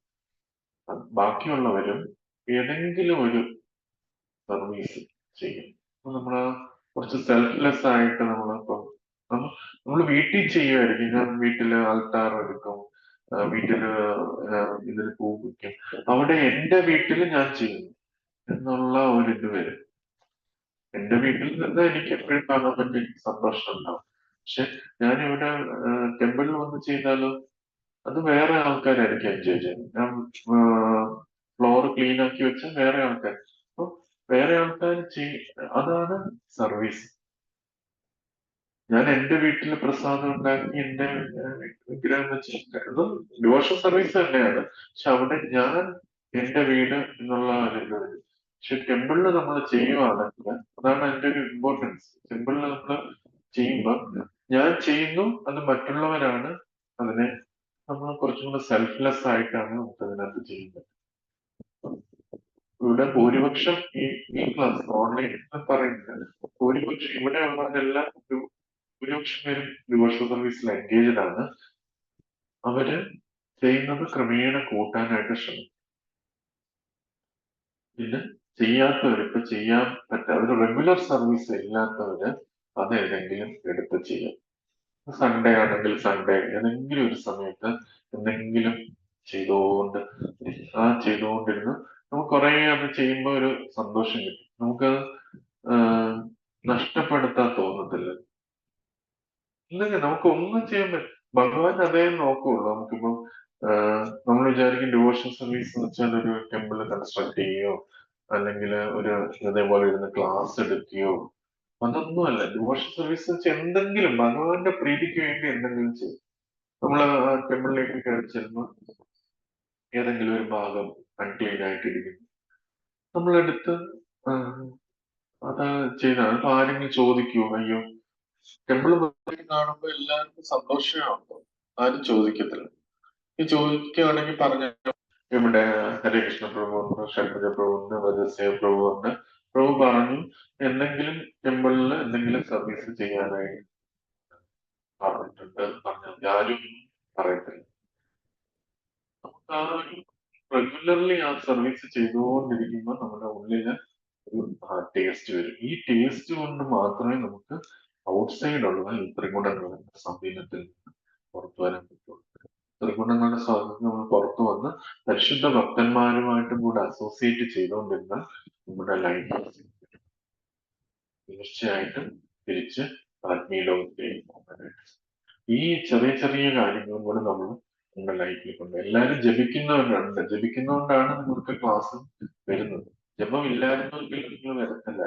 S1: ബാക്കിയുള്ളവരും ഏതെങ്കിലും ഒരു സർവീസ് ചെയ്യും. നമ്മള് കുറച്ച് സെൽഫ്ലെസ് ആയിട്ട് നമ്മൾ വീട്ടിൽ ചെയ്യുമായിരിക്കും. ഞാൻ വീട്ടില് ആൾട്ടാർ എടുക്കും, വീട്ടില് ഇതിൽ പൂ വയ്ക്കും. അവിടെ എന്റെ വീട്ടിൽ ഞാൻ ചെയ്യുന്നു എന്നുള്ള ഒരു ഇത് വരും. എന്റെ വീട്ടിൽ നിന്ന് എനിക്ക് എപ്പോഴും കാണാൻ പറ്റിയ സന്തോഷം ഉണ്ടാവും. പക്ഷെ ഞാനിവിടെ ടെമ്പിളിൽ വന്ന് ചെയ്താലോ അത് വേറെ ആൾക്കാരായിരിക്കും എൻജോയ് ചെയ്യുന്നത്. ഞാൻ ഫ്ലോർ ക്ലീൻ ആക്കി വെച്ച വേറെ ആൾക്കാർ, അപ്പൊ വേറെ ആൾക്കാർ അതാണ് സർവീസ്. ഞാൻ എന്റെ വീട്ടിൽ പ്രസാദം ഉണ്ടാക്കി എന്റെ വിഗ്രഹം വെച്ച് അതും ഡിവോഷൻ സർവീസ് തന്നെയാണ്. പക്ഷെ അവിടെ ഞാൻ എന്റെ വീട് എന്നുള്ള ഒരു ഇത് വരും. പക്ഷെ ടെമ്പിളിൽ നമ്മൾ ചെയ്യുവാണെങ്കിൽ അതാണ് അതിന്റെ ഒരു ഇമ്പോർട്ടൻസ്. ടെമ്പിളിൽ നമ്മൾ ചെയ്യുമ്പോൾ ഞാൻ ചെയ്യുന്നു, അത് മറ്റുള്ളവരാണ് അതിനെ, നമ്മൾ കുറച്ചും കൂടെ സെൽഫ്ലെസ് ആയിട്ടാണ് നമുക്ക് അതിനകത്ത് ചെയ്യുന്നത്. ഇവിടെ ഭൂരിപക്ഷം ഈ ക്ലാസ് ഓൺലൈൻ പറയുന്നത് ഭൂരിപക്ഷം ഇവിടെ ഉള്ളവരെല്ലാം ഭൂരിപക്ഷം പേരും ഡിവോഷണൽ സർവീസിൽ എൻഗേജ്ഡ് ആണ്. അവര് ചെയ്യുന്നത് ക്രമേണ കൂട്ടാനായിട്ട് ശ്രമിക്കും. പിന്നെ ചെയ്യാത്തവർ, ഇപ്പൊ ചെയ്യാൻ ഒരു റെഗുലർ സർവീസ് ഇല്ലാത്തവര് അത് ഏതെങ്കിലും എടുത്ത് ചെയ്യും. സൺഡേ ആണെങ്കിൽ സൺഡേ ഏതെങ്കിലും ഒരു സമയത്ത് എന്തെങ്കിലും ചെയ്തുകൊണ്ടിരുന്ന് നമുക്ക് കുറെ അത് ചെയ്യുമ്പോൾ ഒരു സന്തോഷം കിട്ടും. നമുക്ക് നഷ്ടപ്പെടുത്താൻ തോന്നത്തില്ല. ഇല്ലെങ്കിൽ നമുക്ക് ഒന്നും ചെയ്യാൻ പറ്റും. ഭഗവാൻ അതേ നോക്കുള്ളൂ. നമുക്കിപ്പം നമ്മൾ വിചാരിക്കും ഡിവോഷൻ സർവീസ് എന്ന് വെച്ചാൽ ഒരു ടെമ്പിൾ കൺസ്ട്രക്ട് ചെയ്യുകയോ അല്ലെങ്കിൽ ഒരു ഇതേപോലെ ഇരുന്ന് ക്ലാസ് എടുക്കുകയോ, അതൊന്നുമല്ല. ഡിവോഷൻ സർവീസ് വെച്ച് എന്തെങ്കിലും ഭഗവാന്റെ പ്രീതിക്ക് വേണ്ടി എന്തെങ്കിലും ചെയ്യും. നമ്മൾ ആ ടെമ്പിളിലേക്ക് കയറി ചെല്ലുമ്പോൾ ഏതെങ്കിലും ഒരു ഭാഗം അൺക്ലീൻ ആയിട്ടിരിക്കുന്നു, നമ്മളെടുത്ത് അത് ചെയ്താണ്. അപ്പൊ ആരെങ്കിലും ചോദിക്കുമോ? അയ്യോ, ടെമ്പിൾ കാണുമ്പോൾ എല്ലാവർക്കും സന്തോഷമാണോ? ആരും ചോദിക്കത്തില്ല. ഈ ചോദിക്കുകയാണെങ്കിൽ പറഞ്ഞ ഇവിടെ ഹരകൃഷ്ണ പ്രഭു ഉണ്ട്, ഷൺമുഖ പ്രഭു ഉണ്ട്, വജസേവ പ്രഭു ഉണ്ട്. പ്രഭു പറഞ്ഞു എന്തെങ്കിലും ടെമ്പിളിൽ എന്തെങ്കിലും സർവീസ് ചെയ്യാനായിട്ട് പറഞ്ഞിട്ടുണ്ട് പറഞ്ഞു, ആരും പറയത്തില്ല. നമുക്ക് ആ ഒരു റെഗുലർലി ആ സർവീസ് ചെയ്തുകൊണ്ടിരിക്കുമ്പോൾ നമ്മുടെ ഉള്ളില് ഒരു ടേസ്റ്റ് വരും. ഈ ടേസ്റ്റ് കൊണ്ട് മാത്രമേ നമുക്ക് ഔട്ട്സൈഡ് ഈ ത്രിഗുണങ്ങളുടെ സ്വാധീനത്തിൽ നിന്ന് പുറത്തു വരാൻ പറ്റുള്ളൂ. ത്രിഗുണങ്ങളുടെ സ്വാധീനം നമ്മൾ പുറത്തു വന്ന് പരിശുദ്ധ ഭക്തന്മാരുമായിട്ടും കൂടെ അസോസിയേറ്റ് ചെയ്തുകൊണ്ടിരുന്നാൽ നമ്മുടെ ലൈഫ് തീർച്ചയായിട്ടും തിരിച്ച് ആത്മീയ ലോകത്തിലേക്ക് പോകാനായിട്ട്. ഈ ചെറിയ ചെറിയ കാര്യങ്ങളും കൂടെ നമ്മൾ നമ്മുടെ ലൈഫിൽ കൊണ്ട് എല്ലാവരും ജപിക്കുന്നവരുണ്ട്. ജപിക്കുന്നതുകൊണ്ടാണ് നിങ്ങൾക്ക് ക്ലാസ് വരുന്നത്. ജപം ഇല്ലായിരുന്നെങ്കിൽ നിങ്ങൾ വരത്തില്ല.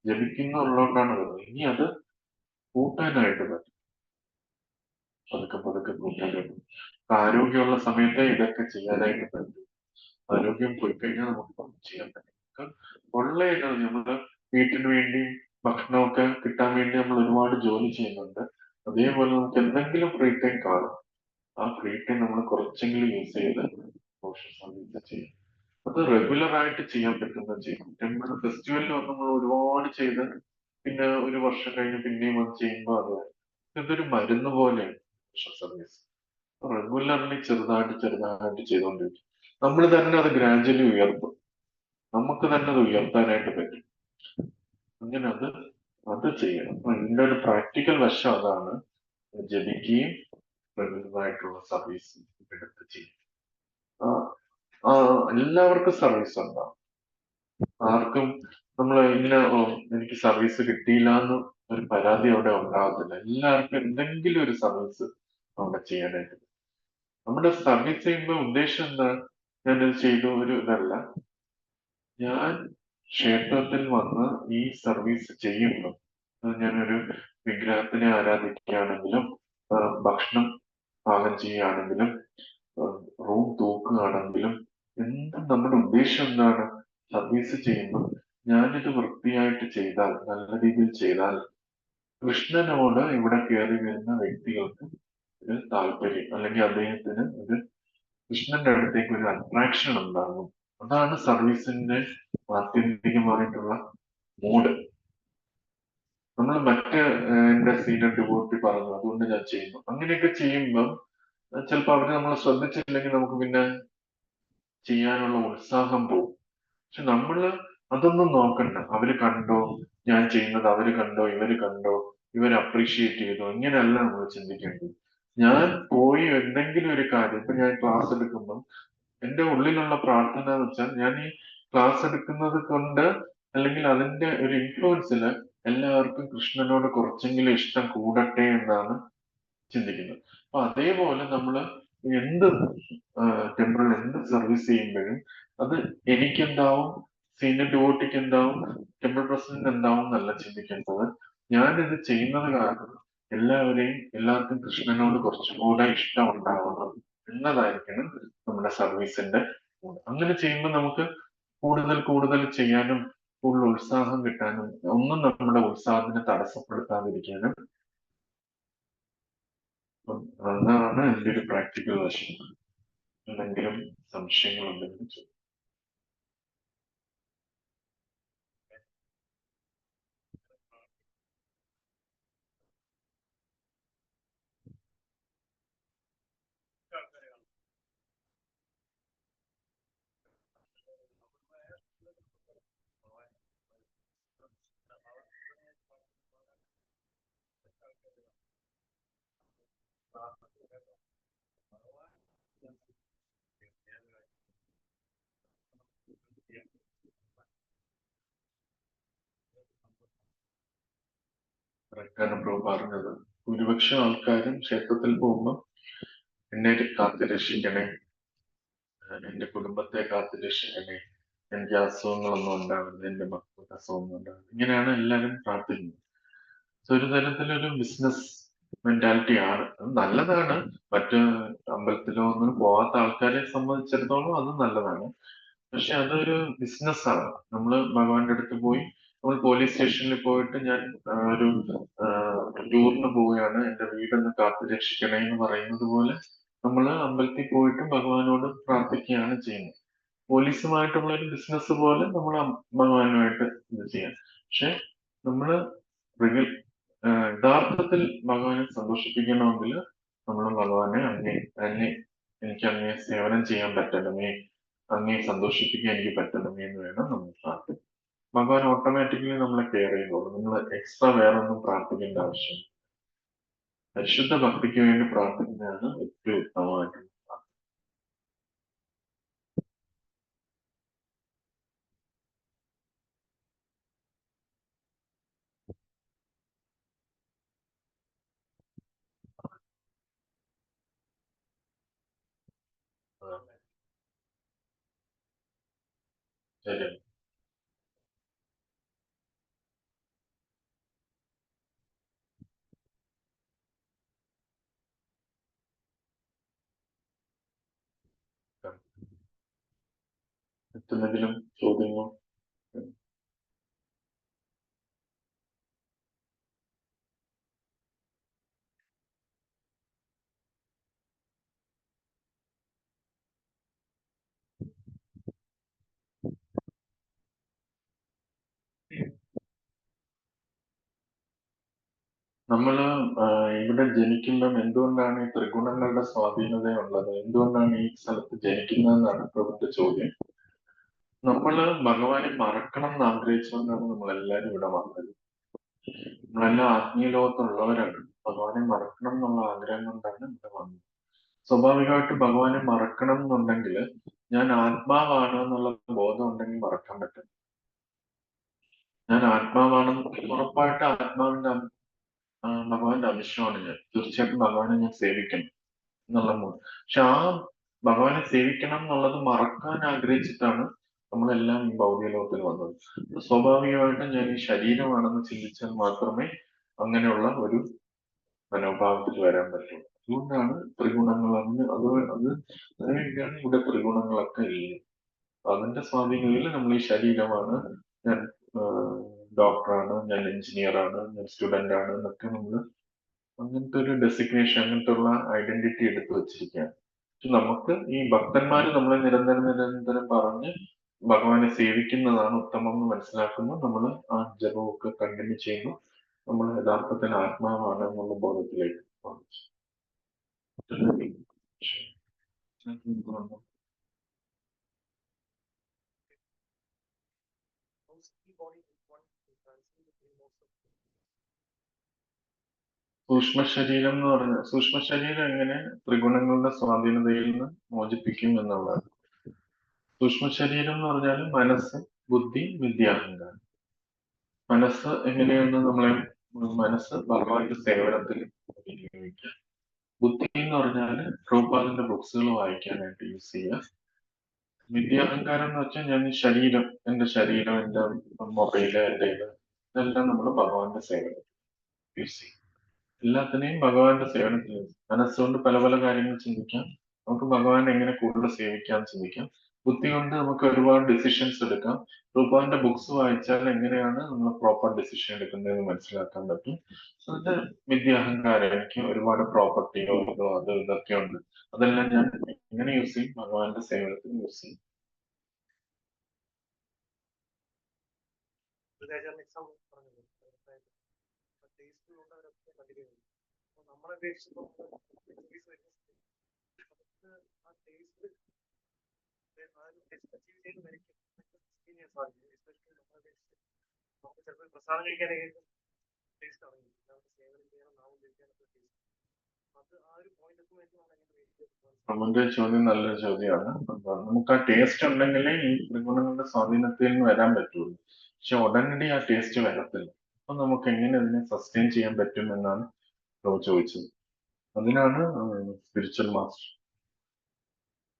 S1: ജപിക്കുന്നുള്ളതുകൊണ്ടാണ് വരുന്നത്. ഇനി അത് കൂട്ടാനായിട്ട് പറ്റും. പതുക്കെ പതുക്കെ കൂട്ടാൻ. ആരോഗ്യമുള്ള സമയത്തെ ഇതൊക്കെ ചെയ്യാനായിട്ട് പറ്റും. ആരോഗ്യം പോയി കഴിഞ്ഞാൽ നമുക്ക് ചെയ്യാൻ പറ്റും. ഉള്ള നമ്മള് വീട്ടിന് വേണ്ടി ഭക്ഷണമൊക്കെ കിട്ടാൻ വേണ്ടി നമ്മൾ ഒരുപാട് ജോലി ചെയ്യുന്നുണ്ട്. അതേപോലെ നമുക്ക് എന്തെങ്കിലും ഫ്രീ ടൈം കാണും. ആ ഫ്രീ ടൈം നമ്മൾ കുറച്ചെങ്കിലും യൂസ് ചെയ്ത് സോഷ്യൽ സർവീസ് ചെയ്യും. അത് റെഗുലർ ആയിട്ട് ചെയ്യാൻ പറ്റുന്ന ചെയ്യും. ടെമ്പിൾ ഫെസ്റ്റിവലിൽ നമ്മൾ ഒരുപാട് ചെയ്ത് പിന്നെ ഒരു വർഷം കഴിഞ്ഞ് പിന്നെയും അത് ചെയ്യുമ്പോൾ അത് ഇതൊരു മരുന്ന് പോലെയാണ് സോഷ്യൽ സർവീസ്. റെഗുലർലി ചെറുതായിട്ട് ചെറുതായിട്ട് ചെയ്തുകൊണ്ടിരിക്കും. നമ്മൾ തന്നെ അത് ഗ്രാജുവലി ഉയർത്തും. നമുക്ക് തന്നെ അത് ഉയർത്താനായിട്ട് പറ്റും. അങ്ങനെ അത് ചെയ്യണം. അപ്പൊ ഇതിന്റെ ഒരു പ്രാക്ടിക്കൽ വശം അതാണ്. ജപിക്കുകയും റെഗുലറായിട്ടുള്ള സർവീസ് എടുത്ത് ചെയ്യും. ആ, ആ, എല്ലാവർക്കും സർവീസ് ഉണ്ടാവും. ആർക്കും നമ്മൾ ഇങ്ങനെ എനിക്ക് സർവീസ് കിട്ടിയില്ല എന്ന് ഒരു പരാതി അവിടെ ഉണ്ടാകത്തില്ല. എല്ലാവർക്കും എന്തെങ്കിലും ഒരു സർവീസ് അവിടെ ചെയ്യാനായിട്ട്. നമ്മുടെ സർവീസ് ചെയ്യുമ്പോൾ ഉദ്ദേശം എന്താ? ഞാനിത് ചെയ്തു ഒരു ഇതല്ല. ഞാൻ ക്ഷേത്രത്തിൽ വന്ന് ഈ സർവീസ് ചെയ്യുമ്പോൾ ഞാനൊരു വിഗ്രഹത്തിനെ ആരാധിക്കുകയാണെങ്കിലും ഭക്ഷണം പാകം ചെയ്യുകയാണെങ്കിലും റൂം തൂക്കുകയാണെങ്കിലും എന്തും നമ്മുടെ ഉദ്ദേശം എന്താണ്? സർവീസ് ചെയ്യുമ്പോൾ ഞാനിത് വൃത്തിയായിട്ട് ചെയ്താൽ, നല്ല രീതിയിൽ ചെയ്താൽ കൃഷ്ണനോട് ഇവിടെ കയറി വരുന്ന വ്യക്തികൾക്ക് ഒരു താല്പര്യം, അല്ലെങ്കിൽ അദ്ദേഹത്തിന് ഒരു കൃഷ്ണന്റെ അടുത്തേക്ക് ഒരു അട്രാക്ഷൻ ഉണ്ടാകും. അതാണ് സർവീസിന്റെ ആത്യന്തികമായിട്ടുള്ള മൂഡ്. നമ്മൾ മറ്റ് എന്റെ സീനിയർ ഡിവോട്ടി പറഞ്ഞു അതുകൊണ്ട് ഞാൻ ചെയ്യുന്നു. അങ്ങനെയൊക്കെ ചെയ്യുമ്പം ചിലപ്പോൾ അവര് നമ്മളെ ശ്രദ്ധിച്ചില്ലെങ്കിൽ നമുക്ക് പിന്നെ ചെയ്യാനുള്ള ഉത്സാഹം പോകും. പക്ഷെ നമ്മള് അതൊന്നും നോക്കണ്ട. അവര് കണ്ടോ ഞാൻ ചെയ്യുന്നത്, അവര് കണ്ടോ, ഇവര് കണ്ടോ, ഇവര് അപ്രീഷിയേറ്റ് ചെയ്തോ, ഇങ്ങനെയല്ല നമ്മൾ ചിന്തിക്കേണ്ടത്. ഞാൻ പോയി എന്തെങ്കിലും ഒരു കാര്യം, ഇപ്പൊ ഞാൻ ക്ലാസ് എടുക്കുമ്പോൾ എന്റെ ഉള്ളിലുള്ള പ്രാർത്ഥന എന്ന് വെച്ചാൽ ഞാൻ ഈ ക്ലാസ് എടുക്കുന്നത് കൊണ്ട് അല്ലെങ്കിൽ അതിന്റെ ഒരു ഇൻഫ്ലുവൻസില് എല്ലാവർക്കും കൃഷ്ണനോട് കുറച്ചെങ്കിലും ഇഷ്ടം കൂടട്ടെ എന്നാണ് ചിന്തിക്കുന്നത്. അപ്പൊ അതേപോലെ നമ്മൾ എന്ത് ടെമ്പിളിൽ എന്ത് സർവീസ് ചെയ്യുമ്പോഴും അത് എനിക്കെന്താവും, സീനിയർ ഡിവോട്ടിക്ക് എന്താവും, ടെമ്പിൾ പ്രസിഡന്റ് എന്താവും എന്നല്ല ചിന്തിക്കേണ്ടത്. ഞാനിത് ചെയ്യുന്നത് കാരണം എല്ലാവർക്കും കൃഷ്ണനോട് കുറച്ചും കൂടെ ഇഷ്ടം ഉണ്ടാവണം എന്നതായിരിക്കണം നമ്മുടെ സർവീസിന്റെ goal. അങ്ങനെ ചെയ്യുമ്പോൾ നമുക്ക് കൂടുതൽ കൂടുതൽ ചെയ്യാനും കൂടുതൽ ഉത്സാഹം കിട്ടാനും ഒന്നും നമ്മുടെ ഉത്സാഹത്തിനെ തടസ്സപ്പെടുത്താതിരിക്കാനും അതാണ് എൻ്റെ ഒരു പ്രാക്ടിക്കൽ വശം. എന്തെങ്കിലും സംശയങ്ങളുണ്ടെങ്കിൽ ചോദിക്കാം. കറക്റ്റാണ് ബ്രോ പറഞ്ഞത്. ഭൂരിപക്ഷം ആൾക്കാരും ക്ഷേത്രത്തിൽ പോകുമ്പോൾ എന്നെ കാത്തു രക്ഷിക്കണേ, എന്റെ കുടുംബത്തെ കാത്തു രക്ഷിക്കണേ, എനിക്ക് അസുഖങ്ങളൊന്നും ഉണ്ടാവരുത്, എന്റെ മക്കൾക്ക് അസുഖമൊന്നും ഉണ്ടാവരുത്, ഇങ്ങനെയാണ് എല്ലാവരും പ്രാർത്ഥിക്കുന്നത്. ഒരു തരത്തിലൊരു ബിസിനസ് മെന്റാലിറ്റി ആണ്. അത് നല്ലതാണ്. മറ്റ് അമ്പലത്തിലോ ഒന്നും പോകാത്ത ആൾക്കാരെ സംബന്ധിച്ചിടത്തോളം അത് നല്ലതാണ്. പക്ഷെ അതൊരു ബിസിനസ്സാണ്. നമ്മൾ ഭഗവാന്റെ അടുത്ത് പോയി നമ്മൾ പോലീസ് സ്റ്റേഷനിൽ പോയിട്ട് ഞാൻ ഒരു ടൂറിന് പോവുകയാണ്, എന്റെ വീടൊന്ന് കാത്തു രക്ഷിക്കണേ എന്ന് പറയുന്നത് പോലെ നമ്മൾ അമ്പലത്തിൽ പോയിട്ട് ഭഗവാനോട് പ്രാർത്ഥിക്കുകയാണ് ചെയ്യുന്നത്. പോലീസുമായിട്ടുള്ള ഒരു ബിസിനസ് പോലെ നമ്മൾ ഭഗവാനുമായിട്ട് ഇത് ചെയ്യാം. പക്ഷെ നമ്മള് യഥാർത്ഥത്തിൽ ഭഗവാനെ സന്തോഷിപ്പിക്കണമെങ്കിൽ നമ്മൾ ഭഗവാനെ എനിക്ക് അങ്ങേ സേവനം ചെയ്യാൻ പറ്റണമേ, അങ്ങേ സന്തോഷിപ്പിക്കാൻ എനിക്ക് പറ്റണമേ എന്ന് വേണം നമ്മൾ പ്രാർത്ഥിക്കാൻ. ഭഗവാൻ ഓട്ടോമാറ്റിക്കലി നമ്മളെ കെയർ ചെയ്യുന്നുള്ളൂ. നമ്മൾ എക്സ്ട്രാ വേറെ ഒന്നും പ്രാർത്ഥിക്കേണ്ട ആവശ്യം. പരിശുദ്ധ ഭക്തിക്ക് വേണ്ടി പ്രാർത്ഥിക്കുന്നതാണ് ഏറ്റവും ഉത്തമമായിട്ട്. ശരി. മറ്റെന്തെങ്കിലും ചോദ്യങ്ങൾ? നമ്മള് ഇവിടെ ജനിക്കുമ്പം എന്തുകൊണ്ടാണ് ഈ ത്രിഗുണങ്ങളുടെ സ്വാധീനതയുള്ളത്, എന്തുകൊണ്ടാണ് ഈ സ്ഥലത്ത് ജനിക്കുന്നതെന്നാണ് പ്രഭുന്റെ ചോദ്യം. നമ്മള് ഭഗവാനെ മറക്കണം എന്ന് ആഗ്രഹിച്ചുകൊണ്ടാണ് നമ്മളെല്ലാരും ഇവിടെ വന്നത്. നമ്മളെല്ലാം ആത്മീയ ലോകത്തുള്ളവരാണ്. ഭഗവാനെ മറക്കണം എന്നുള്ള ആഗ്രഹം കൊണ്ടാണ് ഇവിടെ വന്നത്. സ്വാഭാവികമായിട്ട് ഭഗവാനെ മറക്കണം എന്നുണ്ടെങ്കിൽ ഞാൻ ആത്മാവാണ് എന്നുള്ള ബോധം ഉണ്ടെങ്കിൽ മറക്കാൻ പറ്റും. ഞാൻ ആത്മാവാണെന്ന് ഉറപ്പായിട്ട് ഭഗവാന്റെ അംശമാണ് ഞാൻ. തീർച്ചയായിട്ടും ഭഗവാനെ ഞാൻ സേവിക്കണം എന്നുള്ള മൂഡ്. പക്ഷെ ആ ഭഗവാനെ സേവിക്കണം എന്നുള്ളത് മറക്കാൻ ആഗ്രഹിച്ചിട്ടാണ് നമ്മളെല്ലാം ഈ ഭൗതിക ലോകത്തിൽ വന്നത്. സ്വാഭാവികമായിട്ടും ഞാൻ ഈ ശരീരമാണെന്ന് ചിന്തിച്ചാൽ മാത്രമേ അങ്ങനെയുള്ള ഒരു മനോഭാവത്തിൽ വരാൻ പറ്റുള്ളൂ. അതുകൊണ്ടാണ് ത്രിഗുണങ്ങൾ അതിനുവേണ്ടിയാണ് ഇവിടെ ത്രിഗുണങ്ങളൊക്കെ ഇല്ല. അതിന്റെ സ്വാധീനത്തിൽ നമ്മൾ ഈ ശരീരമാണ്, ഞാൻ ഡോക്ടറാണ്, ഞാൻ എഞ്ചിനീയറാണ്, ഞാൻ സ്റ്റുഡന്റ് ആണ് എന്നൊക്കെ നമ്മൾ അങ്ങനത്തെ ഒരു ഡെസിഗ്നേഷൻ, അങ്ങനത്തെ ഉള്ള ഐഡന്റിറ്റി എടുത്തു വച്ചിരിക്കുകയാണ്. നമുക്ക് ഈ ഭക്തന്മാര് നമ്മളെ നിരന്തരം പറഞ്ഞ് ഭഗവാനെ സേവിക്കുന്നതാണ് ഉത്തമം എന്ന് മനസ്സിലാക്കുന്നു. നമ്മൾ ആ ജപമൊക്കെ കണ്ടിന്യൂ ചെയ്യുന്നു. നമ്മൾ യഥാർത്ഥത്തിൽ ആത്മാവാണ് എന്നുള്ള ബോധത്തിലേക്ക് വന്നു. സൂക്ഷ്മ ശരീരം എങ്ങനെ ത്രിഗുണങ്ങളുടെ സ്വാധീനതയിൽ നിന്ന് മോചിപ്പിക്കും എന്നുള്ളതാണ്. സൂക്ഷ്മ ശരീരം എന്ന് പറഞ്ഞാൽ മനസ്സ്, ബുദ്ധി, വിദ്യാഹങ്കാരം. മനസ്സ് എങ്ങനെയാണ് മനസ്സ് ഭഗവാന്റെ സേവനത്തിൽ വിനിയോഗിക്കുക. ബുദ്ധി എന്ന് പറഞ്ഞാൽ പ്രഭുപാദിന്റെ ബുക്സുകൾ വായിക്കാനായിട്ട് യൂസ് ചെയ്യുക. വിദ്യാഹങ്കാരം എന്ന് വെച്ചാൽ ഞാൻ ശരീരം, എന്റെ മൊബൈല്, എന്റെ ഇതെല്ലാം നമ്മൾ ഭഗവാന്റെ സേവനം യൂസ് ചെയ്യും. എല്ലാത്തിനെയും ഭഗവാന്റെ സേവനത്തിൽ മനസ്സുകൊണ്ട് പല പല കാര്യങ്ങൾ ചിന്തിക്കാം. നമുക്ക് ഭഗവാനെ എങ്ങനെ കൂടുതൽ സേവിക്കാം ചിന്തിക്കാം. ബുദ്ധി കൊണ്ട് നമുക്ക് ഒരുപാട് ഡിസിഷൻസ് എടുക്കാം. രൂപാന്റെ ബുക്സ് വായിച്ചാൽ എങ്ങനെയാണ് നമ്മൾ പ്രോപ്പർ ഡിസിഷൻ എടുക്കുന്നതെന്ന് മനസ്സിലാക്കാൻ പറ്റും. അതിന്റെ വിദ്യാഹങ്കാരം, എനിക്ക് ഒരുപാട് പ്രോപ്പർട്ടിയോ ഇതൊക്കെ ഉണ്ട്. അതെല്ലാം ഞാൻ എങ്ങനെ യൂസ് ചെയ്യും? ഭഗവാന്റെ സേവനത്തിൽ യൂസ് ചെയ്യും. നമ്മളെ പ്രസാദം കഴിക്കാനായിട്ട് നമ്മുടെ ചോദ്യം നല്ലൊരു ചോദ്യമാണ്. നമുക്ക് ആ ടേസ്റ്റ് ഉണ്ടെങ്കിലേ ഈ ത്രിഗുണങ്ങളുടെ സ്വാധീനത്തിൽ നിന്ന് വരാൻ പറ്റുള്ളൂ. പക്ഷെ ഉടനടി ആ ടേസ്റ്റ് വരത്തില്ല. അപ്പൊ നമുക്ക് എങ്ങനെ അതിനെ സസ്റ്റെയിൻ ചെയ്യാൻ പറ്റും എന്നാണ് ചോദിച്ചത്. അതിനാണ് സ്പിരിച്വൽ മാസ്റ്റർ,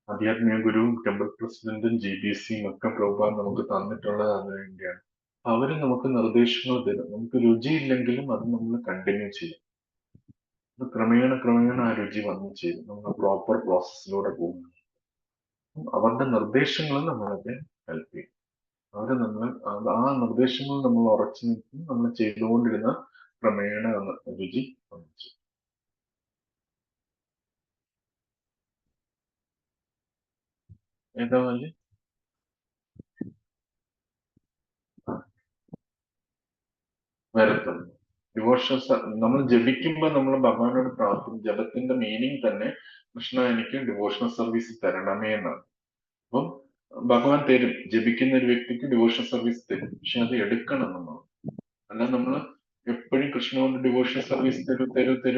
S1: ആധ്യാത്മിക ഗുരുവും ടെമ്പിൾ പ്രസിഡന്റും GBCയും ഒക്കെ പ്രഭുപാദ് നമുക്ക് തന്നിട്ടുള്ളത് അതിനു വേണ്ടിയാണ്. അവര് നമുക്ക് നിർദ്ദേശങ്ങൾ തരും. നമുക്ക് രുചിയില്ലെങ്കിലും അത് നമ്മൾ കണ്ടിന്യൂ ചെയ്യും. ക്രമേണ ആ രുചി വന്നു ചേരും. നമ്മൾ പ്രോപ്പർ പ്രോസസ്സിലൂടെ പോകുന്നു. അവരുടെ നിർദ്ദേശങ്ങൾ നമ്മളൊക്കെ ഹെൽപ്പ് ചെയ്യും. ആ നിർദ്ദേശങ്ങൾ നമ്മൾ ഉറച്ചു നിൽക്കും. നമ്മൾ ചെയ്തുകൊണ്ടിരുന്ന ക്രമേണ രുചി വന്നു. ഏതാ വഴി? വരത്തുള്ളൂ. ഡിവോഷൻസ് നമ്മൾ ജപിക്കുമ്പോൾ നമ്മൾ ഭഗവാനോട് പ്രാർത്ഥിക്കും. ജപത്തിന്റെ മീനിങ് തന്നെ കൃഷ്ണ എനിക്ക് ഡിവോഷണൽ സർവീസ് തരണമേ എന്നാണ്. അപ്പം ഭഗവാൻ തരും. ജപിക്കുന്ന ഒരു വ്യക്തിക്ക് ഡിവോഷണൽ സർവീസ് തരും. പക്ഷെ അത് എടുക്കണം നമ്മൾ. അല്ല നമ്മൾ എപ്പോഴും കൃഷ്ണനോട് ഡിവോഷണൽ സർവീസ് തരൂ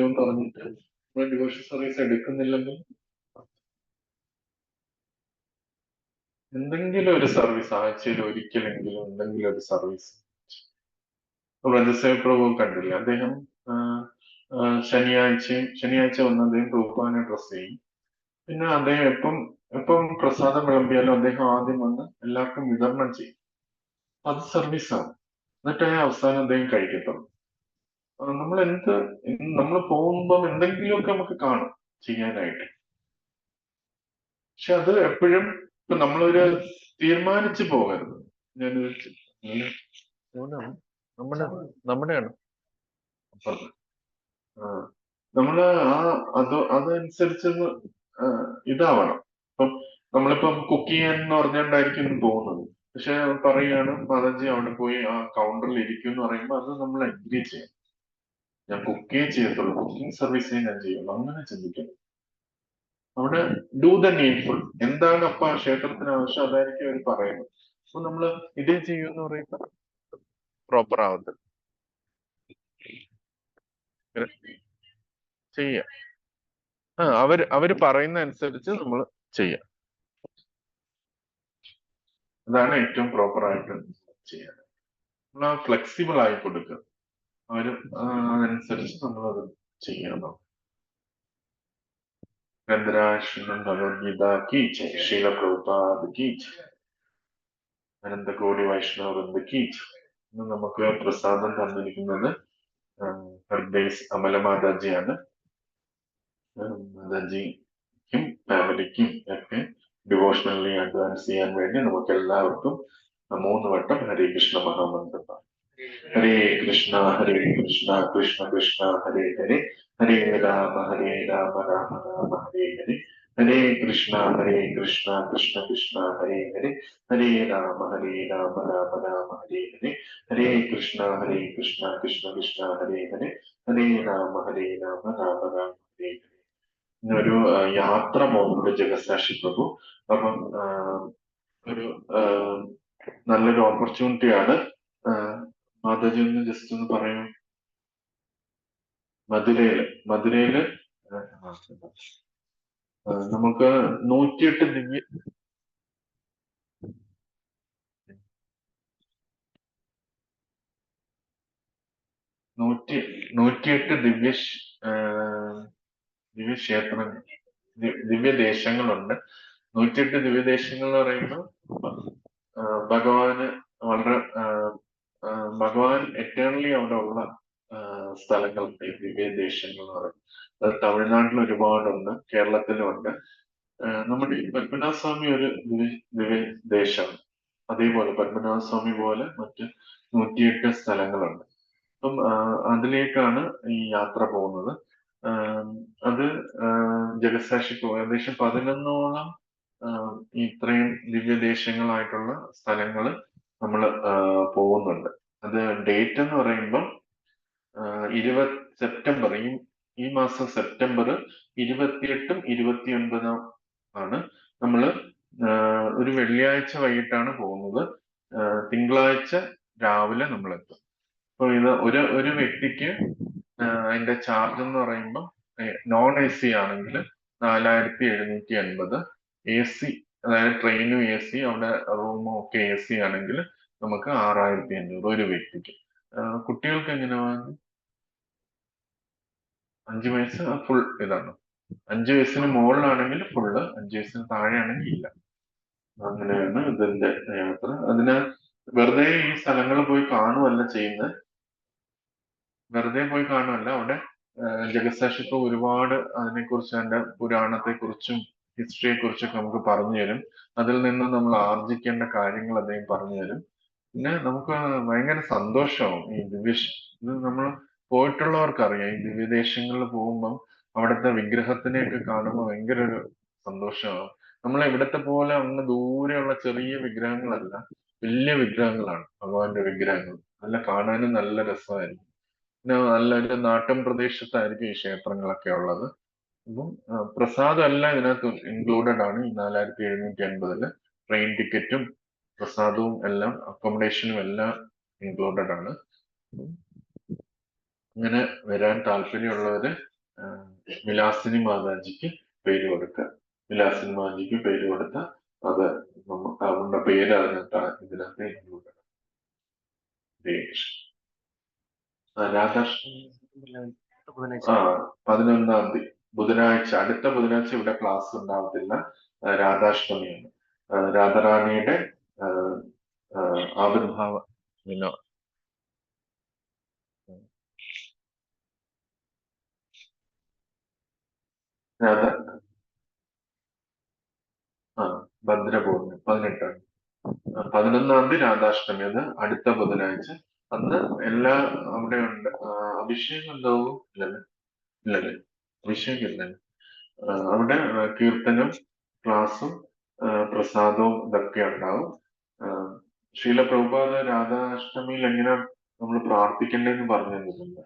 S1: എന്ന് പറഞ്ഞിട്ട് നമ്മൾ ഡിവോഷണൽ സർവീസ് എടുക്കുന്നില്ലെങ്കിൽ എന്തെങ്കിലും ഒരു സർവീസ് ആഴ്ചയിൽ ഒരിക്കലെങ്കിലും എന്തെങ്കിലും ഒരു സർവീസ്. വ്രജസേവ പ്രഭു കണ്ടില്ല, അദ്ദേഹം ശനിയാഴ്ച വന്ന് അദ്ദേഹം പ്രഭുപാദിനെ ഡ്രസ് ചെയ്യും. പിന്നെ അദ്ദേഹം എപ്പം പ്രസാദം വിളമ്പിയാലും അദ്ദേഹം ആദ്യം വന്ന് എല്ലാവർക്കും വിതരണം ചെയ്യും. അത് സർവീസാണ്. എന്നിട്ട് അവസാനം അദ്ദേഹം കഴിക്കത്തുള്ളൂ. നമ്മൾ പോകുമ്പം എന്തെങ്കിലുമൊക്കെ നമുക്ക് കാണും ചെയ്യാനായിട്ട്. പക്ഷെ അത് എപ്പോഴും ഇപ്പൊ നമ്മളൊരു തീരുമാനിച്ചു പോകരുത്. ഞാനൊരു നമ്മുടെയാണ്. ആ നമ്മള് അതനുസരിച്ച് ഇതാവണം. ഇപ്പം നമ്മളിപ്പം കുക്ക് ചെയ്യാന്ന് പറഞ്ഞുകൊണ്ടായിരിക്കും ഇന്ന് പോകുന്നത്. പക്ഷെ പറയുകയാണ് മാതാജി അവിടെ പോയി ആ കൗണ്ടറിൽ ഇരിക്കും എന്ന് പറയുമ്പോൾ അത് നമ്മൾ അഗ്രി ചെയ്യണം. ഞാൻ കുക്കേ ചെയ്യത്തുള്ളൂ, കുക്കിംഗ് സർവീസേ ഞാൻ ചെയ്യുള്ളൂ, അങ്ങനെ ചിന്തിക്കണം. അവിടെ ഡു ദ നീഡ്ഫുൾ. എന്താണ് അപ്പ ക്ഷേത്രത്തിന് ആവശ്യം അതായിരിക്കും അവർ പറയുന്നത്. അപ്പൊ നമ്മള് ഇതേ ചെയ്യുമെന്ന് പറയുമ്പോ പ്രോപ്പർ ആവത്തില്ല. ചെയ്യാം. അവര് പറയുന്ന അനുസരിച്ച് നമ്മൾ ചെയ്യാം. അതാണ് ഏറ്റവും പ്രോപ്പർ ആയിട്ട് ചെയ്യാൻ. നമ്മൾ ഫ്ലെക്സിബിൾ ആയി കൊടുക്കുക. അവര് അതനുസരിച്ച് നമ്മളത് ചെയ്യണം. ഗ്രന്ഥരാജ് ഭഗവത്ഗീത കീ ജയ്. ശീല പ്രഭുപാദ് കീ ജയ്. അനന്തകോടി വൈഷ്ണവ കീ ജയ്. ഇന്ന് നമുക്ക് പ്രസാദം തന്നിരിക്കുന്നത് ഹർദേസ് അമല മാതാജിയാണ്. മാതാജിക്കും ഫാമിലിക്കും ഒക്കെ ഡിവോഷണലി അഡ്വാൻസ് ചെയ്യാൻ വേണ്ടി നമുക്ക് എല്ലാവർക്കും 3 വട്ടം ഹരേ കൃഷ്ണ മഹാമന്ത്രം. ഹരേ കൃഷ്ണ കൃഷ്ണ കൃഷ്ണ ഹരേ ഹരേ, ഹരേ രാമ രാമ രാമ ഹരേ ഹരേ, ഹരേ കൃഷ്ണ കൃഷ്ണ കൃഷ്ണ ഹരേ ഹരേ, ഹരേ രാമ രാമ രാമ ഹരേ ഹരേ, ഹരേ കൃഷ്ണ കൃഷ്ണ കൃഷ്ണ ഹരേ ഹരേ, ഹരേ രാമ രാമ രാമ ഹരേ ഹരേ. ഇന്നൊരു യാത്ര പോകുന്നുണ്ട് ജഗസാക്ഷി പ്രഭു. അപ്പം ഒരു നല്ലൊരു ഓപ്പർച്യൂണിറ്റിയാണ്. മാതാജി ഒന്ന് ജസ്റ്റ് ഒന്ന് പറയൂ. മധുരയില് നമുക്ക് 108 ദിവ്യ 108 ദിവ്യക്ഷേത്രങ്ങൾ, ദിവ്യദേശങ്ങളുണ്ട്. 108 ദിവ്യദേശങ്ങൾ എന്ന് പറയുമ്പോൾ ഭഗവാന് വളരെ ഭഗവാൻ എറ്റേണലി അവിടെ ഉള്ള സ്ഥലങ്ങൾ, ദിവ്യദേശങ്ങൾ എന്ന് പറയും. അത് തമിഴ്നാട്ടിൽ ഒരുപാടുണ്ട്, കേരളത്തിലും ഉണ്ട്. നമ്മുടെ ഈ പത്മനാഭസ്വാമി ഒരു ദിവ്യദേശമാണ്. അതേപോലെ പത്മനാഭസ്വാമി പോലെ മറ്റ് 108 സ്ഥലങ്ങളുണ്ട്. അപ്പം അതിലേക്കാണ് ഈ യാത്ര പോകുന്നത്. അത് ജഗസാക്ഷിക്ക് ഏകദേശം 11ഓളം ഇത്രയും ദിവ്യദേശങ്ങളായിട്ടുള്ള സ്ഥലങ്ങൾ നമ്മൾ പോകുന്നുണ്ട്. അത് ഡേറ്റ് എന്ന് പറയുമ്പോൾ 20 സെപ്റ്റംബർ, ഈ മാസം സെപ്റ്റംബർ 28ഉം 29ഉം ആണ്. നമ്മൾ ഒരു വെള്ളിയാഴ്ച വൈകിട്ടാണ് പോകുന്നത്. തിങ്കളാഴ്ച രാവിലെ നമ്മൾ എത്തും. അപ്പൊ ഇത് ഒരു വ്യക്തിക്ക് അതിന്റെ ചാർജ് എന്ന് പറയുമ്പോൾ നോൺ എ സി ആണെങ്കിൽ 4750, AC അതായത് ട്രെയിനും AC അവിടെ റൂമും ഒക്കെ AC ആണെങ്കിൽ നമുക്ക് 6500 ഒരു വ്യക്തിക്ക്. കുട്ടികൾക്ക് എങ്ങനെയാണ്? 5 വയസ്സ് ഫുൾ ഇതാണ്. 5 വയസ്സിന് മുകളിലാണെങ്കിൽ ഫുള്ള്, 5 വയസ്സിന് താഴെയാണെങ്കിൽ ഇല്ല. അങ്ങനെയാണ് ഇതിന്റെ യാത്ര. അതിന് വെറുതെ ഈ സ്ഥലങ്ങൾ പോയി കാണുവല്ല ചെയ്യുന്നത്. വെറുതെ പോയി കാണുമല്ല, അവിടെ ജഗസാക്ഷിക്ക് ഒരുപാട് അതിനെക്കുറിച്ച്, അതിന്റെ പുരാണത്തെ കുറിച്ചും ഹിസ്റ്ററിയെ കുറിച്ചൊക്കെ നമുക്ക് പറഞ്ഞു തരും. അതിൽ നിന്ന് നമ്മൾ ആർജിക്കേണ്ട കാര്യങ്ങൾ അദ്ദേഹം പറഞ്ഞു തരും. പിന്നെ നമുക്ക് ഭയങ്കര സന്തോഷമാവും ഈ ഇത് നമ്മൾ പോയിട്ടുള്ളവർക്ക് അറിയാം. ഈ ദിവ്യദേശങ്ങളിൽ പോകുമ്പം അവിടുത്തെ വിഗ്രഹത്തിനെയൊക്കെ കാണുമ്പോൾ ഭയങ്കര ഒരു സന്തോഷമാവും. നമ്മൾ ഇവിടത്തെ പോലെ അങ്ങ് ദൂരെയുള്ള ചെറിയ വിഗ്രഹങ്ങളല്ല, വലിയ വിഗ്രഹങ്ങളാണ് ഭഗവാന്റെ വിഗ്രഹങ്ങൾ. നല്ല കാണാനും നല്ല രസമായിരിക്കും. പിന്നെ നല്ലൊരു നാട്ടിൻ പ്രദേശത്തായിരിക്കും ഈ ക്ഷേത്രങ്ങളൊക്കെ ഉള്ളത്. അപ്പം പ്രസാദം എല്ലാം ഇതിനകത്ത് ഇൻക്ലൂഡഡ് ആണ്. ഈ 4750 ട്രെയിൻ ടിക്കറ്റും പ്രസാദവും എല്ലാം, അക്കോമഡേഷനും എല്ലാം ഇൻക്ലൂഡഡ് ആണ്. അങ്ങനെ വരാൻ താല്പര്യമുള്ളവര് വിലാസിനി മാതാജിക്ക് പേര് കൊടുക്കുക. വിലാസിനി മാതാജിക്ക് പേര് കൊടുത്ത അത് അവരുടെ പേര് ഇതിനകത്ത് ഇൻക്ലൂഡഡ് ആണ്. രാധാകൃഷ്ണൻ 11-ാം തീയതി ബുധനാഴ്ച, അടുത്ത ബുധനാഴ്ച ഇവിടെ ക്ലാസ് ഉണ്ടാവത്തില്ല. രാധാഷ്ടമിയാണ്. രാധാറാണിയുടെ ആവിർഭാവ ദിനം. ഭദ്രപൂർണ്ണി 18-ാം. 11-ാം തീയതി രാധാഷ്ടമി, അത് അടുത്ത ബുധനാഴ്ച. അന്ന് എല്ലാ അവിടെ ഉണ്ട്. അഭിഷേകം ഉണ്ടാവും? ഇല്ലല്ലേ, ഇല്ലല്ലേ, അഭിഷേകം ഇല്ല. അവിടെ കീർത്തനം, ക്ലാസും പ്രസാദവും ഇതൊക്കെ ഉണ്ടാവും. ശീല പ്രഭുപാദ രാധാഷ്ടമിയിൽ എങ്ങനെ നമ്മൾ പ്രാർത്ഥിക്കേണ്ടതെന്ന് പറഞ്ഞു തന്നിട്ടുണ്ട്.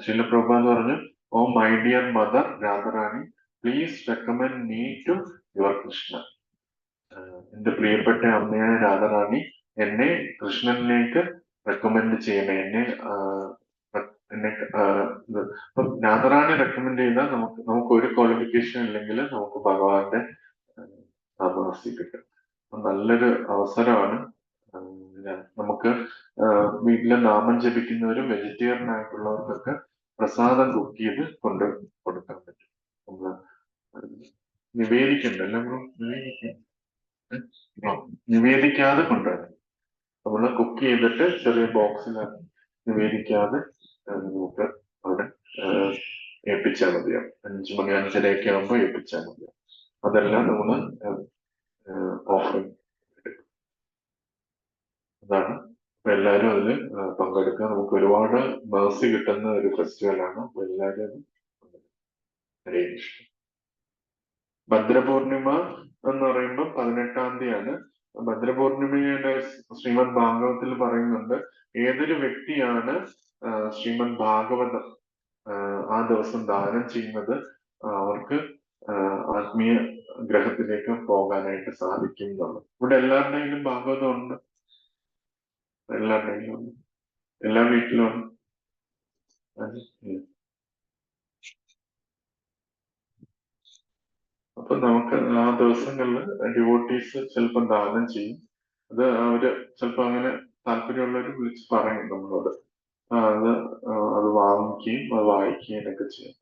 S1: ശീല പ്രഭുപാദ് പറഞ്ഞു, oh my dear mother Radharani, please recommend me to your Krishna. എന്റെ പ്രിയപ്പെട്ട അമ്മയായ രാധാറാണി, എന്നെ കൃഷ്ണനിലേക്ക് റെക്കമെൻഡ് ചെയ്യണേ. എന്നെ ഇപ്പം രാധാറാണി റെക്കമെൻഡ് ചെയ്താൽ നമുക്ക് ഒരു ക്വാളിഫിക്കേഷൻ ഇല്ലെങ്കിൽ നമുക്ക് ഭഗവാന്റെ നാമവാസി കിട്ടും. നല്ലൊരു അവസരമാണ്. നമുക്ക് വീട്ടിലെ നാമം ജപിക്കുന്നവരും വെജിറ്റേറിയൻ ആയിട്ടുള്ളവർക്കൊക്കെ പ്രസാദം കുക്ക് ചെയ്ത് കൊണ്ട് കൊടുക്കാൻ പറ്റും. നമ്മള് നിവേദിക്കണ്ടല്ലോ, നിവേദിക്കാതെ കൊണ്ടുവരണം. നമ്മള് കുക്ക് ചെയ്തിട്ട് ചെറിയ ബോക്സിലാണ്, നിവേദിക്കാതെ നമുക്ക് അവിടെ ഏൽപ്പിച്ചാൽ മതിയാവും. 5 മണി 5:30 ആകുമ്പോൾ ഏൽപ്പിച്ചാൽ മതിയാവും. അതെല്ലാം നമ്മള് ഓഫറിങ് എടുക്കും. അതാണ്. അപ്പൊ എല്ലാരും അതില് പങ്കെടുക്കുക. നമുക്ക് ഒരുപാട് മേഴ്സി കിട്ടുന്ന ഒരു ഫെസ്റ്റിവലാണ്. അപ്പൊ എല്ലാരും അത് ഹരേ കൃഷ്ണ. ഭദ്രപൂർണിമ എന്ന് പറയുമ്പോൾ 18-ാം തീയതിയാണ്. ഭദ്രപൂർണിമയുടെ ശ്രീമദ് ഭാഗവതത്തിൽ പറയുന്നുണ്ട്, ഏതൊരു വ്യക്തിയാണ് ശ്രീമദ് ഭാഗവതം ആ ദിവസം ദാനം ചെയ്യുന്നത് അവർക്ക് ആത്മീയ ഗ്രഹത്തിലേക്ക് പോകാനായിട്ട് സാധിക്കും എന്നുള്ളത്. ഇവിടെ എല്ലാവരുടെയും ഭാഗവതം ഉണ്ട്, എല്ലാവരുടെയും ഉണ്ട്, എല്ലാ വീട്ടിലും ഉണ്ട്. അപ്പൊ നമുക്ക് ആ ദിവസങ്ങളിൽ ഡിവോട്ടീസ് ചിലപ്പോൾ ദാനം ചെയ്യും. അത് അവര് ചിലപ്പോ അങ്ങനെ താല്പര്യമുള്ളവർ വിളിച്ച് പറയും നമ്മളോട്. അത് വാങ്ങിക്കുകയും അത് വായിക്കുകയും ഒക്കെ ചെയ്യും.